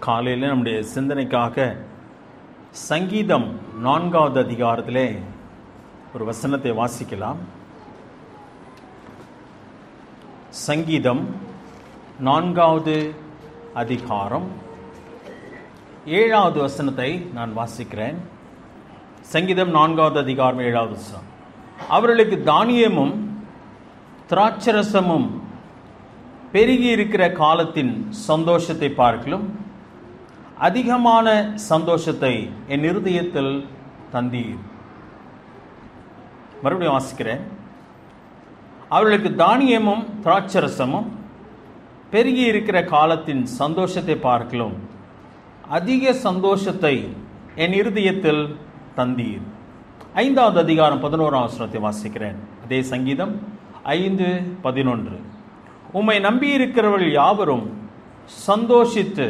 காலையில் நம்முடைய சிந்தனைக்காக சங்கீதம் 4வது அதிகாரத்திலே ஒரு வசனத்தை வாசிக்கலாம். சங்கீதம் 4வது அதிகாரம் 7வது வசனத்தை நான் வாசிக்கிறேன். சங்கீதம் 4வது அதிகாரம் 7வது வசனம். அவர்களுக்கு தானியமும் திராட்சரசமும் பெருகி இருக்கிற காலத்தின் சந்தோஷத்தை பார்க்கலும் அதிகமான சந்தோஷத்தை என் இருதயத்தில் தந்தீர். மறுபடியும் வாசிக்கிறேன். அவர்களுக்கு தானியமும் திராட்சரசமும் பெருகி இருக்கிற காலத்தின் சந்தோஷத்தை பார்க்கலும் அதிக சந்தோஷத்தை என் இருதயத்தில் தந்தீர். 5வது அதிகாரம் 11வது வசனத்தை வாசிக்கிறேன். அதே சங்கீதம் 5:11. உம்மை நம்பியிருக்கிறவர்கள் யாவரும் சந்தோஷித்து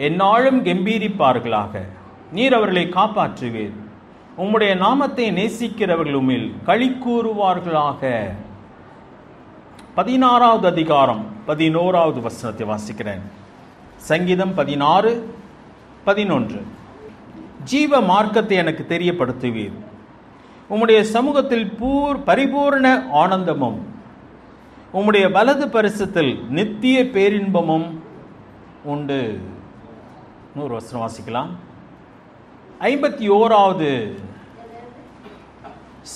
எந்நாளும் கம்பீரிப்பார்களாக. நீர் அவர்களை காப்பாற்றுவீர். உம்முடைய நாமத்தை நேசிக்கிறவர்கள் உம்மில் களி கூறுவார்களாக. 16வது அதிகாரம் 11வது வசனத்தை வாசிக்கிறேன். சங்கீதம் 16:11. ஜீவ மார்க்கத்தை எனக்கு தெரியப்படுத்துவீர். உம்முடைய சமூகத்தில் பரிபூர்ண ஆனந்தமும் உம்முடைய வலது பரிசத்தில் நித்திய பேரின்பமும் உண்டு. 100 வசனம் வாசிக்கலாம். 51வது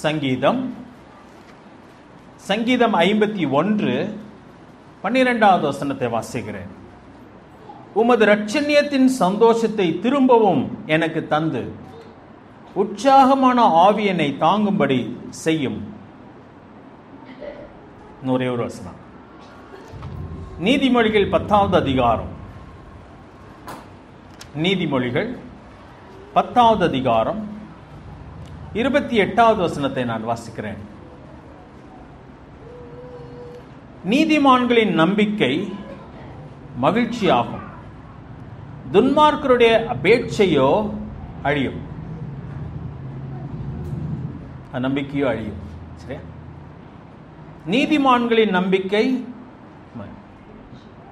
சங்கீதம் 51:12 வசனத்தை வாசிக்கிறேன். உமது இரட்சண்யத்தின் சந்தோஷத்தை திரும்பவும் எனக்கு தந்து உற்சாகமான ஆவி என்னை தாங்கும்படி செய்யும். ஒரே ஒரு வசனம். நீதிமொழிகள் 10வது அதிகாரம். நீதிமொழிகள் 10வது அதிகாரம் 28வது வசனத்தை நான் வாசிக்கிறேன். நீதிமான்களின் நம்பிக்கை மகிழ்ச்சியாகும், துன்மார்க்கருடைய அபேட்சையோ அழியும். நம்பிக்கையோ அழியும். சரியா? நீதிமான்களின் நம்பிக்கை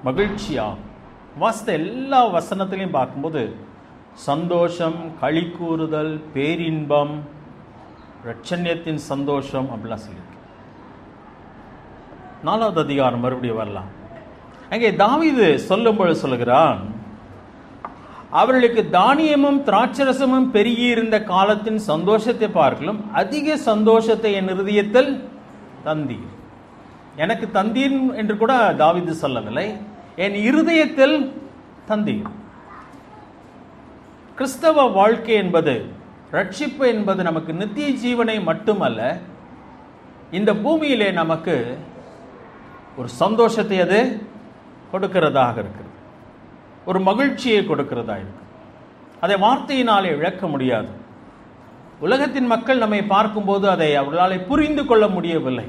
மகிழ்ச்சியாகும். வாஸ்த எல்லா வசனத்திலையும் பார்க்கும்போது சந்தோஷம், களி கூறுதல், பேரின்பம், இரட்சண்யத்தின் சந்தோஷம் அப்படிலாம் சொல்லியிருக்கு. 4வது அதிகாரம் மறுபடியும் வரலாம். அங்கே தாவீது சொல்லும்போது சொல்லுகிறான், அவர்களுக்கு தானியமும் திராட்சரசமும் பெருகி இருந்த காலத்தின் சந்தோஷத்தை பார்க்கலும் அதிக சந்தோஷத்தை என் இருதயத்தில் தந்தீர். எனக்கு தந்தீர் என்று கூட தாவீது சொல்லவில்லை, என் இருதயத்தில் தந்தீர். கிறிஸ்தவ வாழ்க்கை என்பது, ரட்சிப்பு என்பது நமக்கு நித்திய ஜீவனை மட்டுமல்ல, இந்த பூமியிலே நமக்கு ஒரு சந்தோஷத்தை அது கொடுக்கிறதாக இருக்கிறது, ஒரு மகிழ்ச்சியை கொடுக்கிறதா இருக்கு. அதை வார்த்தையினாலே விளக்க முடியாது. உலகத்தின் மக்கள் நம்மை பார்க்கும்போது அதை அவர்களால் புரிந்து கொள்ள முடியவில்லை.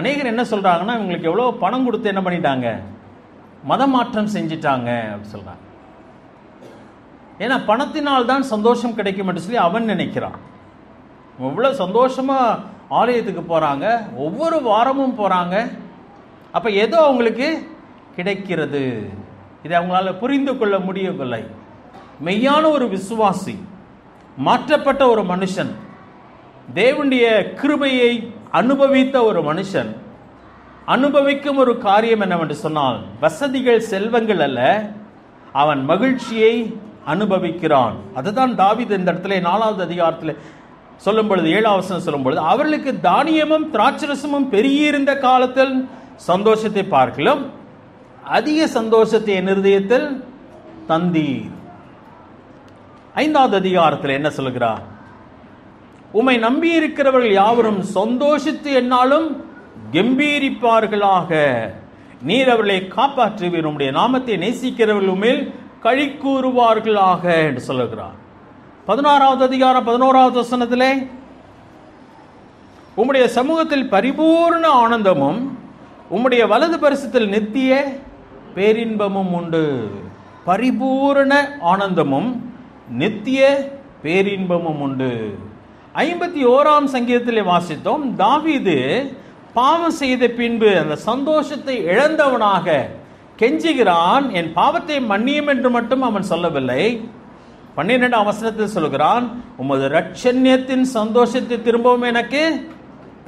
அநேகர் என்ன சொல்றாங்கன்னா, இவங்களுக்கு எவ்வளோ பணம் கொடுத்து என்ன பண்ணிட்டாங்க, மதமாற்றம் செஞ்சிட்டாங்க அப்படின்னு சொல்றாங்க. ஏன்னா பணத்தினால் தான் சந்தோஷம் கிடைக்கும் என்று சொல்லி அவன் நினைக்கிறான். எவ்வளோ சந்தோஷமா ஆலயத்துக்கு போறாங்க, ஒவ்வொரு வாரமும் போறாங்க, அப்ப ஏதோ அவங்களுக்கு கிடைக்கிறது. இதை அவங்களால புரிந்து கொள்ள முடியவில்லை. மெய்யான ஒரு விசுவாசி, மாற்றப்பட்ட ஒரு மனுஷன், தேவனுடைய கிருபையை அனுபவித்த ஒரு மனுஷன் அனுபவிக்கும் ஒரு காரியம் என்னவென்று சொன்னால், வசதிகள், செல்வங்கள் அல்ல, அவன் மகிழ்ச்சியை அனுபவிக்கிறான். அதுதான் தாவீது இந்த இடத்துல 4வது அதிகாரத்தில் சொல்லும் பொழுது 7வது வசனம் சொல்லும் பொழுது, அவர்களுக்கு தானியமும் திராட்சரசமும் பெருகியிருந்த காலத்தில் சந்தோஷத்தை பார்க்கலும் அதிக சந்தோஷத்தை என் இருதயத்தில் தந்தீர். 5வது அதிகாரத்தில் என்ன சொல்கிறார்? உம்மை நம்பியிருக்கிறவர்கள் யாவரும் சந்தோஷித்து என்னாலும் கம்பீரிப்பார்களாக. நீர் அவர்களை காப்பாற்றுவீர். உம்முடைய நாமத்தை நேசிக்கிறவர்கள் உம்மில் களி கூறுவார்களாக என்று சொல்லுகிறார். 16வது அதிகாரம் 11வது வசனத்திலே, உம்முடைய சமூகத்தில் பரிபூர்ண ஆனந்தமும் உம்முடைய வலது பரிசத்தில் நித்திய பேரின்பமும் உண்டு. பரிபூர்ண ஆனந்தமும் நித்திய பேரின்பமும் உண்டு. 51ஆம் சங்கீதத்திலே வாசித்தோம், தாவீது பாவம் செய்த பின்பு அந்த சந்தோஷத்தை இழந்தவனாக கெஞ்சுகிறான், என் பாவத்தை மன்னியும் என்று மட்டும் அவன் சொல்லவில்லை. 12ஆம் வசனத்தில் சொல்கிறான், உமது இரட்சண்யத்தின் சந்தோஷத்தை திரும்பவும் எனக்கு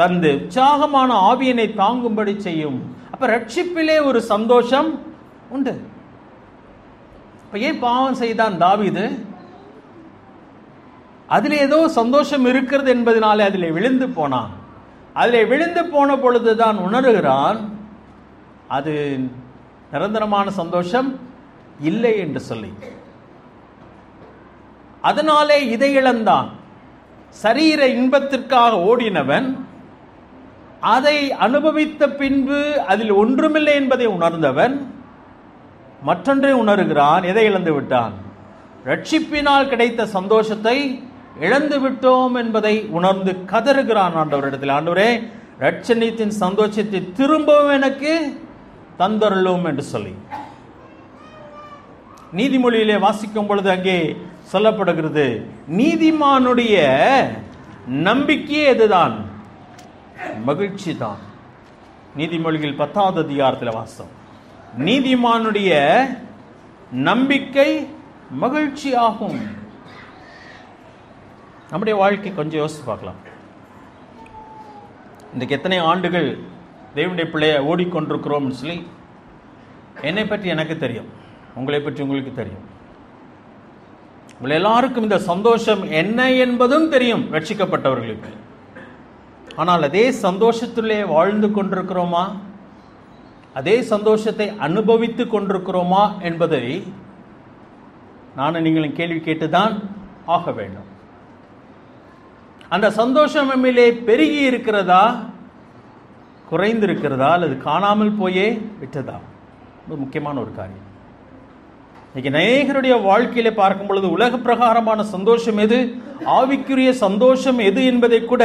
தந்து உற்சாகமான ஆவியனை தாங்கும்படி செய்யும். அப்ப ரட்சிப்பிலே ஒரு சந்தோஷம் உண்டு. இப்ப ஏன் பாவம் செய்தான் தாவீது? அதில் ஏதோ சந்தோஷம் இருக்கிறது என்பதனாலே அதிலே விழுந்து போனான். அதிலே விழுந்து போன பொழுதுதான் உணர்கிறான் அது நிரந்தரமான சந்தோஷம் இல்லை என்று சொல்லி. அதனாலே இதை இழந்தான். சரீர இன்பத்திற்காக ஓடினவன் அதை அனுபவித்த பின்பு அதில் ஒன்றுமில்லை என்பதை உணர்ந்தவன் மற்றொன்றை உணர்கிறான். எதை இழந்து விட்டான்? ரட்சிப்பினால் கிடைத்த சந்தோஷத்தை இழந்து விட்டோம் என்பதை உணர்ந்து கதறுகிறான் ஆண்டவரிடத்தில். ஆண்டவரே, ரட்சணியத்தின் சந்தோஷத்தை திரும்பவும் எனக்கு தந்தருளும் என்று சொல்லி. நீதிமொழியிலே வாசிக்கும் பொழுது அங்கே சொல்லப்படுகிறது, நீதிமானுடைய நம்பிக்கையே எதுதான்? மகிழ்ச்சி தான். நீதிமொழிகள் 10வது அதிகாரத்தில் வாசம், நீதிமானுடைய நம்பிக்கை மகிழ்ச்சி ஆகும். நம்முடைய வாழ்க்கை கொஞ்சம் யோசித்து பார்க்கலாம். இன்றைக்கு எத்தனை ஆண்டுகள் தேவனுடைய பிள்ளையை ஓடிக்கொண்டிருக்கிறோம்னு சொல்லி என்னை பற்றி எனக்கு தெரியும், உங்களை பற்றி உங்களுக்கு தெரியும். உங்களை எல்லாருக்கும் இந்த சந்தோஷம் என்ன என்பதும் தெரியும் ரட்சிக்கப்பட்டவர்களுக்கு. ஆனால் அதே சந்தோஷத்திலே வாழ்ந்து கொண்டிருக்கிறோமா, அதே சந்தோஷத்தை அனுபவித்து கொண்டிருக்கிறோமா என்பதை நானும் நீங்களும் கேள்வி கேட்டுதான் ஆக வேண்டும். அந்த சந்தோஷம் நம்மிலே பெருகி இருக்கிறதா, குறைந்திருக்கிறதா, அல்லது காணாமல் போயே விட்டதா? ரொம்ப முக்கியமான ஒரு காரியம். இன்னைக்கு அநேகருடைய வாழ்க்கையில பார்க்கும் பொழுது உலக பிரகாரமான சந்தோஷம் எது, ஆவிக்குரிய சந்தோஷம் எது என்பதை கூட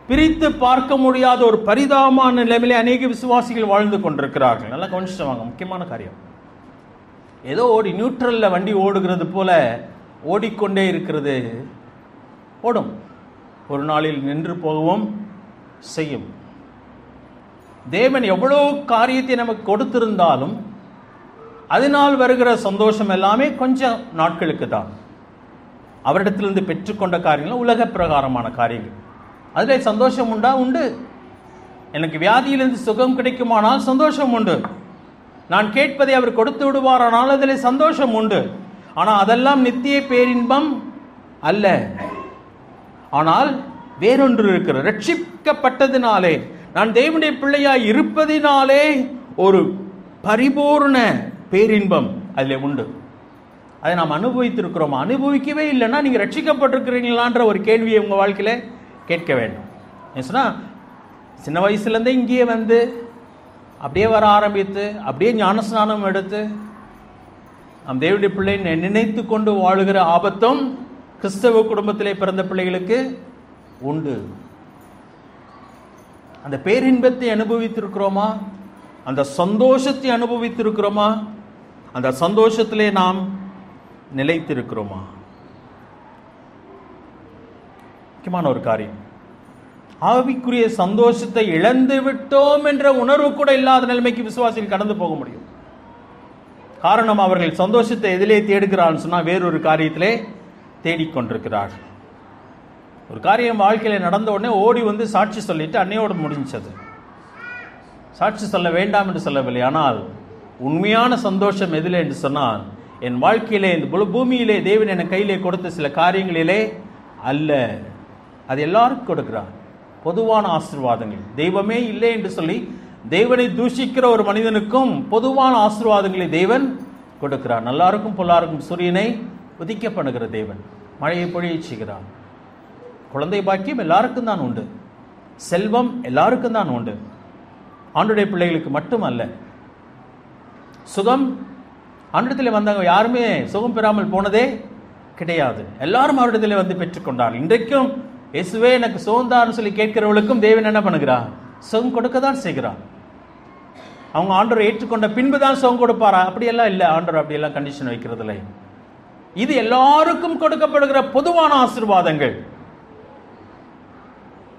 பிரித்து பார்க்க முடியாத ஒரு பரிதாபமான நிலைமையிலே அநேக விசுவாசிகள் வாழ்ந்து கொண்டிருக்கிறார்கள். நல்லா கவனிச்சுட்டு வாங்க, முக்கியமான காரியம். ஏதோ ஓடி நியூட்ரல்ல வண்டி ஓடுகிறது போல ஓடிக்கொண்டே இருக்கிறது. ஓடும், ஒரு நாளில் நின்று போகவும் செய்யும். தேவன் எவ்வளவு காரியத்தை நமக்கு கொடுத்திருந்தாலும் அதனால் வருகிற சந்தோஷம் எல்லாமே கொஞ்சம் நாட்களுக்கு தான். அவரிடத்திலிருந்து பெற்றுக்கொண்ட காரியங்கள் உலக பிரகாரமான காரியங்கள். அதில் சந்தோஷம் உண்டா? உண்டு. எனக்கு வியாதியிலிருந்து சுகம் கிடைக்குமானால் சந்தோஷம் உண்டு. நான் கேட்பதை அவர் கொடுத்து விடுவாரானால் அதில் சந்தோஷம் உண்டு. ஆனால் அதெல்லாம் நித்திய பேரின்பம் அல்ல. ஆனால் வேறொன்று இருக்கிறது. ரட்சிக்கப்பட்டதினாலே, நான் தேவனுடைய பிள்ளையாய் இருப்பதினாலே ஒரு பரிபூர்ண பேரின்பம் அதில் உண்டு. அதை நாம் அனுபவித்திருக்கிறோம். அனுபவிக்கவே இல்லைன்னா நீங்கள் ரட்சிக்கப்பட்டிருக்கிறீங்களான்ற ஒரு கேள்வியை உங்கள் வாழ்க்கையில் கேட்க வேண்டும். ஏன்னா சின்ன வயசுலேருந்தே இங்கேயே வந்து அப்படியே வர ஆரம்பித்து அப்படியே ஞானஸ்நானம் எடுத்து நம் தேவனுடைய பிள்ளை நினைத்து கொண்டு வாழுகிற ஆபத்தும் கிறிஸ்தவ குடும்பத்திலே பிறந்த பிள்ளைகளுக்கு உண்டு. அந்த பேரின்பத்தை அனுபவித்திருக்கிறோமா? அந்த சந்தோஷத்தை அனுபவித்திருக்கிறோமா? அந்த சந்தோஷத்திலே நாம் நிலைத்திருக்கிறோமா? முக்கியமான ஒரு காரியம். ஆவிக்குரிய சந்தோஷத்தை இழந்து விட்டோம் என்ற உணர்வு கூட இல்லாத நிலைமைக்கு விசுவாசிகள் கடந்து போக முடியும். காரணம், அவர்கள் சந்தோஷத்தை எதிலே தேடுகிறான்னு சொன்னால் வேறொரு காரியத்திலே தேடிக்கொண்டிருக்கிறார்கள். ஒரு காரியம் வாழ்க்கையில் நடந்த உடனே ஓடி வந்து சாட்சி சொல்லிட்டு அன்னையோடு முடிஞ்சது. சாட்சி சொல்ல வேண்டாம் என்று சொல்லவில்லை. ஆனால் உண்மையான சந்தோஷம் எதிலே என்று சொன்னால், என் வாழ்க்கையிலே இந்த பூமியிலே தேவன் என் கையிலே கொடுத்த சில காரியங்களிலே அல்ல. அது எல்லாருக்கும் கொடுக்கிறார். பொதுவான ஆசீர்வாதங்கள். தெய்வமே இல்லை என்று சொல்லி தேவனை தூஷிக்கிற ஒரு மனிதனுக்கும் பொதுவான ஆசீர்வாதங்களை தேவன் கொடுக்கிறார். நல்லாருக்கும் பொல்லாருக்கும் சூரியனை உதிக்க பண்ணுகிற தேவன், மழையை பொழிய செய்கிறார். குழந்தை பாக்கியம் எல்லாருக்கும் தான் உண்டு. செல்வம் எல்லாருக்கும் தான் உண்டு. ஆண்டுடைய பிள்ளைகளுக்கு மட்டும் அல்ல. சுகம், ஆண்டிடத்தில் வந்தவங்க யாருமே சுகம் பெறாமல் போனதே கிடையாது. எல்லாரும் அவரிடத்தில் வந்து பெற்றுக்கொண்டார். இன்றைக்கும் இயேசுவே எனக்கு சுகம்தான்னு சொல்லி கேட்கிறவர்களுக்கும் தேவன் என்ன பண்ணுகிறார்? சுகம் கொடுக்க தான் செய்கிறார். அவங்க ஆண்டவரை ஏற்றுக்கொண்ட பின்பு தான் சுகம் கொடுப்பாரா? அப்படியெல்லாம் இல்லை. ஆண்டவர் அப்படியெல்லாம் கண்டிஷன் வைக்கிறது இல்லை. இது எல்லாருக்கும் கொடுக்கப்படுகிற பொதுவான ஆசீர்வாதங்கள்.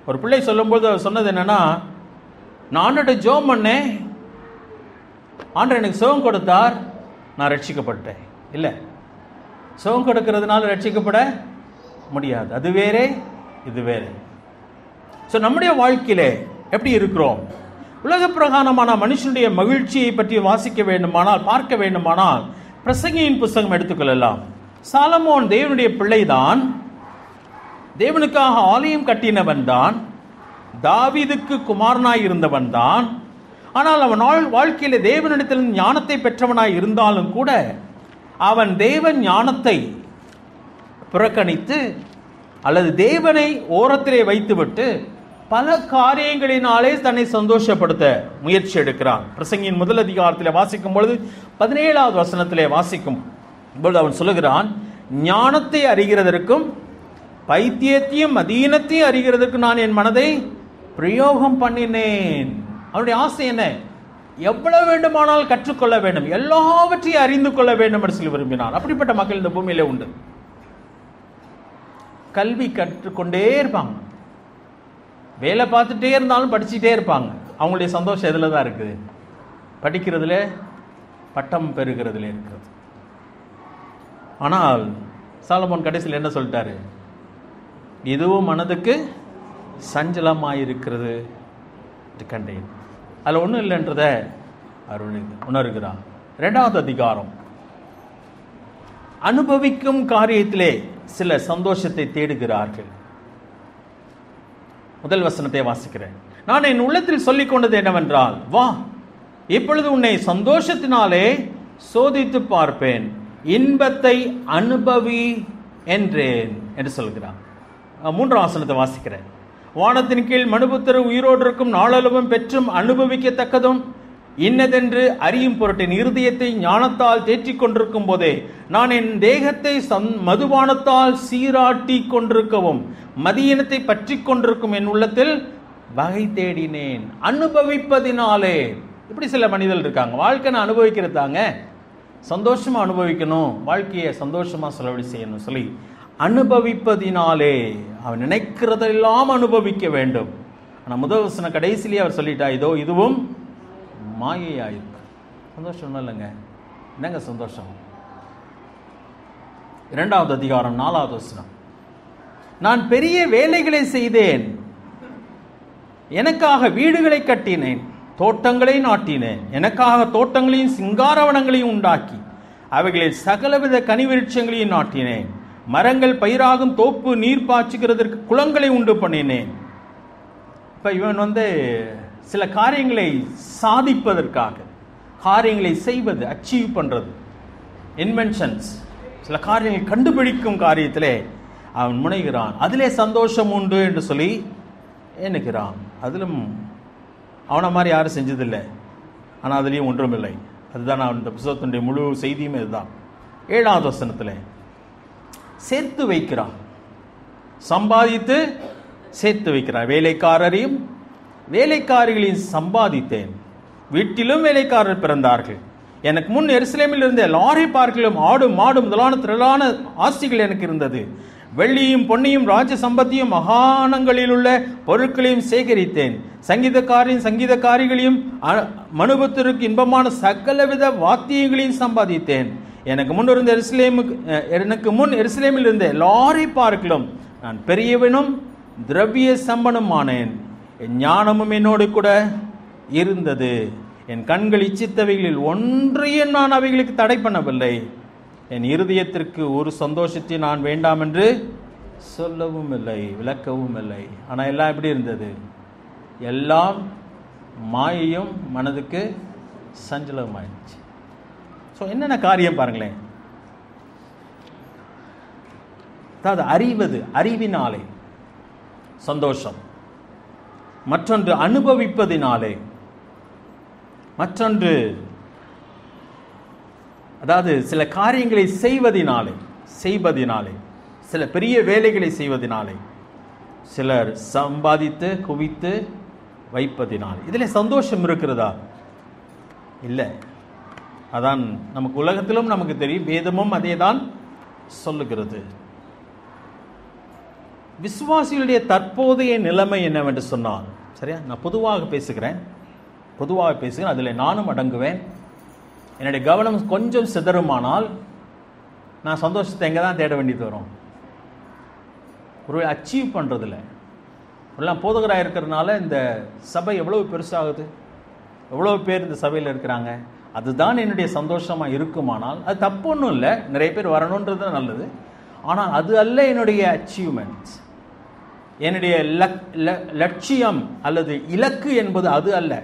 ஒரு பிள்ளை சொல்லும்போது அவர் சொன்னது என்னன்னா, நான் ஆண்டவர்கிட்ட ஜெபம் பண்ணேன், ஆண்டவர் எனக்கு சுகம் கொடுத்தார், நான் ரட்சிக்கப்பட்டேன். இல்லை, சுகம் கொடுக்கிறதுனால ரட்சிக்கப்பட முடியாது. அது வேறே, இது வேறே. ஸோ நம்முடைய வாழ்க்கையிலே எப்படி இருக்கிறோம்? உலக பிரகாரமான மனுஷனுடைய மகிழ்ச்சியை பற்றி வாசிக்க வேண்டுமானால், பார்க்க வேண்டுமானால் பிரசங்கியின் புஸ்தகம் எடுத்துக்கொள்ளலாம். சாலமோன் தேவனுடைய பிள்ளைதான், தேவனுக்காக ஆலயம் கட்டினவன் தான், தாவீதுக்கு குமாரனாய் இருந்தவன் தான். ஆனால் அவன் வாழ்க்கையில தேவனிடத்தில் ஞானத்தை பெற்றவனாய் இருந்தாலும் கூட அவன் தேவன் ஞானத்தை புறக்கணித்து அல்லது தேவனை ஓரத்திலே வைத்துவிட்டு பல காரியங்களினாலே தன்னை சந்தோஷப்படுத்த முயற்சி எடுக்கிறான். பிரசங்கியின் முதல் அதிகாரத்தில் வாசிக்கும் பொழுது 17வது வசனத்திலே வாசிக்கும் பொழுது அவன் சொல்லுகிறான், ஞானத்தை அறிகிறதற்கும் பைத்தியத்தையும் அதீனத்தையும் அறிகிறதற்கு நான் என் மனதை பிரயோகம் பண்ணினேன். அவனுடைய ஆசை என்ன? எவ்வளவு வேண்டுமானால் கற்றுக்கொள்ள வேண்டும், எல்லாவற்றையும் அறிந்து கொள்ள வேண்டும் என்று சொல்லி விரும்பினான். அப்படிப்பட்ட மக்கள் இந்த பூமியிலே உண்டு. கல்வி கற்றுக்கொண்டே இருப்பாங்க, வேலை பார்த்துட்டே இருந்தாலும் படிச்சுட்டே இருப்பாங்க. அவங்களுடைய சந்தோஷம் எதில் தான் இருக்குது? படிக்கிறதுல, பட்டம் பெறுகிறதுல இருக்கிறது. ஆனால் சாலமோன் கடைசியில் என்ன சொல்லிட்டாரு? இதுவும் மனதுக்கு சஞ்சலமாயிருக்கிறது கண்டேன். அதில் ஒன்றும் இல்லைன்றத அவர் உணர்கிறார். 2வது அதிகாரம், அனுபவிக்கும் காரியத்திலே சில சந்தோஷத்தை தேடுகிறார்கள். முதல் வசனத்தை வாசிக்கிறேன். நான் என் உள்ளத்தில் சொல்லிக் கொண்டது என்னவென்றால், வா, இப்பொழுது உன்னை சந்தோஷத்தினாலே சோதித்து பார்ப்பேன், இன்பத்தை அனுபவி என்றேன் என்று சொல்கிறான். 3ஆம் வசனத்தை வாசிக்கிறேன். வானத்தின் கீழ் மனுபுத்திர உயிரோடு இருக்கும் நாளளவும் பெற்றும் அனுபவிக்கத்தக்கதும் இன்னதென்று அறியும் பொருட்டின் இருதயத்தை ஞானத்தால் தேற்றிக் கொண்டிருக்கும் போதே நான் என் தேகத்தை மதுபானத்தால் சீராட்டி கொண்டிருக்கவும் மதியினத்தை பற்றி கொண்டிருக்கும் என் உள்ளத்தில் வகை தேடினேன். அனுபவிப்பதினாலே. இப்படி சில மனிதர்கள் இருக்காங்க, வாழ்க்கை அனுபவிக்கிறதாங்க, சந்தோஷமா அனுபவிக்கணும், வாழ்க்கையை சந்தோஷமா செலவழி செய்யணும் சொல்லி அனுபவிப்பதினாலே அவன் நினைக்கிறதெல்லாம் அனுபவிக்க வேண்டும். ஆனால் முதல் வசன கடைசியிலே அவர் சொல்லிட்டா, இதோ இதுவும் மாயையாயிருக்கு. சந்தோஷம் இல்லைங்க. என்னங்க சந்தோஷம்? 2வது அதிகாரம் 4வது வசனம், நான் பெரிய வேலைகளை செய்தேன், எனக்காக வீடுகளை கட்டினேன், தோட்டங்களை நாட்டினேன், எனக்காக தோட்டங்களையும் சிங்காரவனங்களையும் உண்டாக்கி அவைகளில் சகலவித கனிவிருட்சங்களையும் நாட்டினேன், மரங்கள் பயிராகும் தோப்பு நீர் பாய்ச்சுகிறதற்கு குளங்களை உண்டு பண்ணினேன். இப்போ இவன் சில காரியங்களை சாதிப்பதற்காக, காரியங்களை செய்வது, அச்சீவ் பண்ணுறது, இன்வென்ஷன்ஸ், சில காரியங்களை கண்டுபிடிக்கும் காரியத்திலே அவன் முனைகிறான். அதிலே சந்தோஷம் உண்டு என்று சொல்லி எண்ணுகிறான். அதிலும் அவனை மாதிரி யாரும் செஞ்சதில்லை, ஆனால் அதுலேயும் ஒன்றுமில்லை. அதுதான் அவன் இந்த புத்தகத்தினுடைய முழு செய்தியுமே இதுதான். 7வது வசனத்தில் சேர்த்து வைக்கிறான், சம்பாதித்து சேர்த்து வைக்கிறான். வேலைக்காரரையும் வேலைக்காரிகளையும் சம்பாதித்தேன், வீட்டிலும் வேலைக்காரர் பிறந்தார்கள். எனக்கு முன் எருசலேமில் இருந்த லாரி பார்க்கிலும் ஆடு மாடு முதலான திரளான ஆஸ்திகள் எனக்கு இருந்தது. வெள்ளியும் பொன்னியும் ராஜ சம்பத்தியும் மகாணங்களில் உள்ள பொருட்களையும் சேகரித்தேன். சங்கீதக்காரிகளையும் மனுபுத்திற்கு இன்பமான சகலவித வாத்தியங்களையும் சம்பாதித்தேன். எனக்கு முன் எருசலேமில் இருந்த லாரி பார்க்கிலும் நான் பெரியவனும் திரவிய சம்பனமானேன். என் ஞானமும் என்னோடு கூட இருந்தது. என் கண்கள் இச்சித்தவைகளில் ஒன்றையும் நான் அவைகளுக்கு தடை பண்ணவில்லை. என் இருதயத்திற்கு ஒரு சந்தோஷத்தை நான் வேண்டாம் என்று சொல்லவும் இல்லை, விளக்கவும் இல்லை. ஆனால் எல்லாம் எப்படி இருந்தது? எல்லாம் மாயையும் மனதுக்கு சஞ்சலமாயிடுச்சு. ஸோ என்னென்ன காரியம் பாருங்களேன். அதாவது அறிவது, அறிவினாலே சந்தோஷம், மற்றொன்று அனுபவிப்பதினாலே, மற்றொன்று அதாவது சில காரியங்களை செய்வதினாலே, சில பெரிய வேலைகளை செய்வதினாலே, சிலர் சம்பாதித்து குவித்து வைப்பதினாலே. இதில் சந்தோஷம் இருக்கிறதா? இல்லை. அதான் நமக்கு உலகத்திலும் நமக்கு தெரியும், வேதமும் அதே தான் சொல்லுகிறது. விசுவாசிகளுடைய தற்போதைய நிலைமை என்னவென்று சொன்னால், சரியா, நான் பொதுவாக பேசுகிறேன், அதில் நானும் அடங்குவேன். என்னுடைய கவனம் கொஞ்சம் சிதறுமானால் நான் சந்தோஷத்தை எங்கே தான் தேட வேண்டியது வரும்? ஒரு அச்சீவ் பண்ணுறதில்ல. எல்லாம் போதகராக இருக்கிறதுனால இந்த சபை எவ்வளோ பெருசாகுது, எவ்வளோ பேர் இந்த சபையில் இருக்கிறாங்க, அதுதான் என்னுடைய சந்தோஷமாக இருக்குமானால் அது தப்பு ஒன்றும் இல்லை, நிறைய பேர் வரணுன்றது நல்லது. ஆனால் அது அல்ல என்னுடைய அச்சீவ்மெண்ட்ஸ், என்னுடைய லட்சியம் அல்லது இலக்கு என்பது அது அல்ல.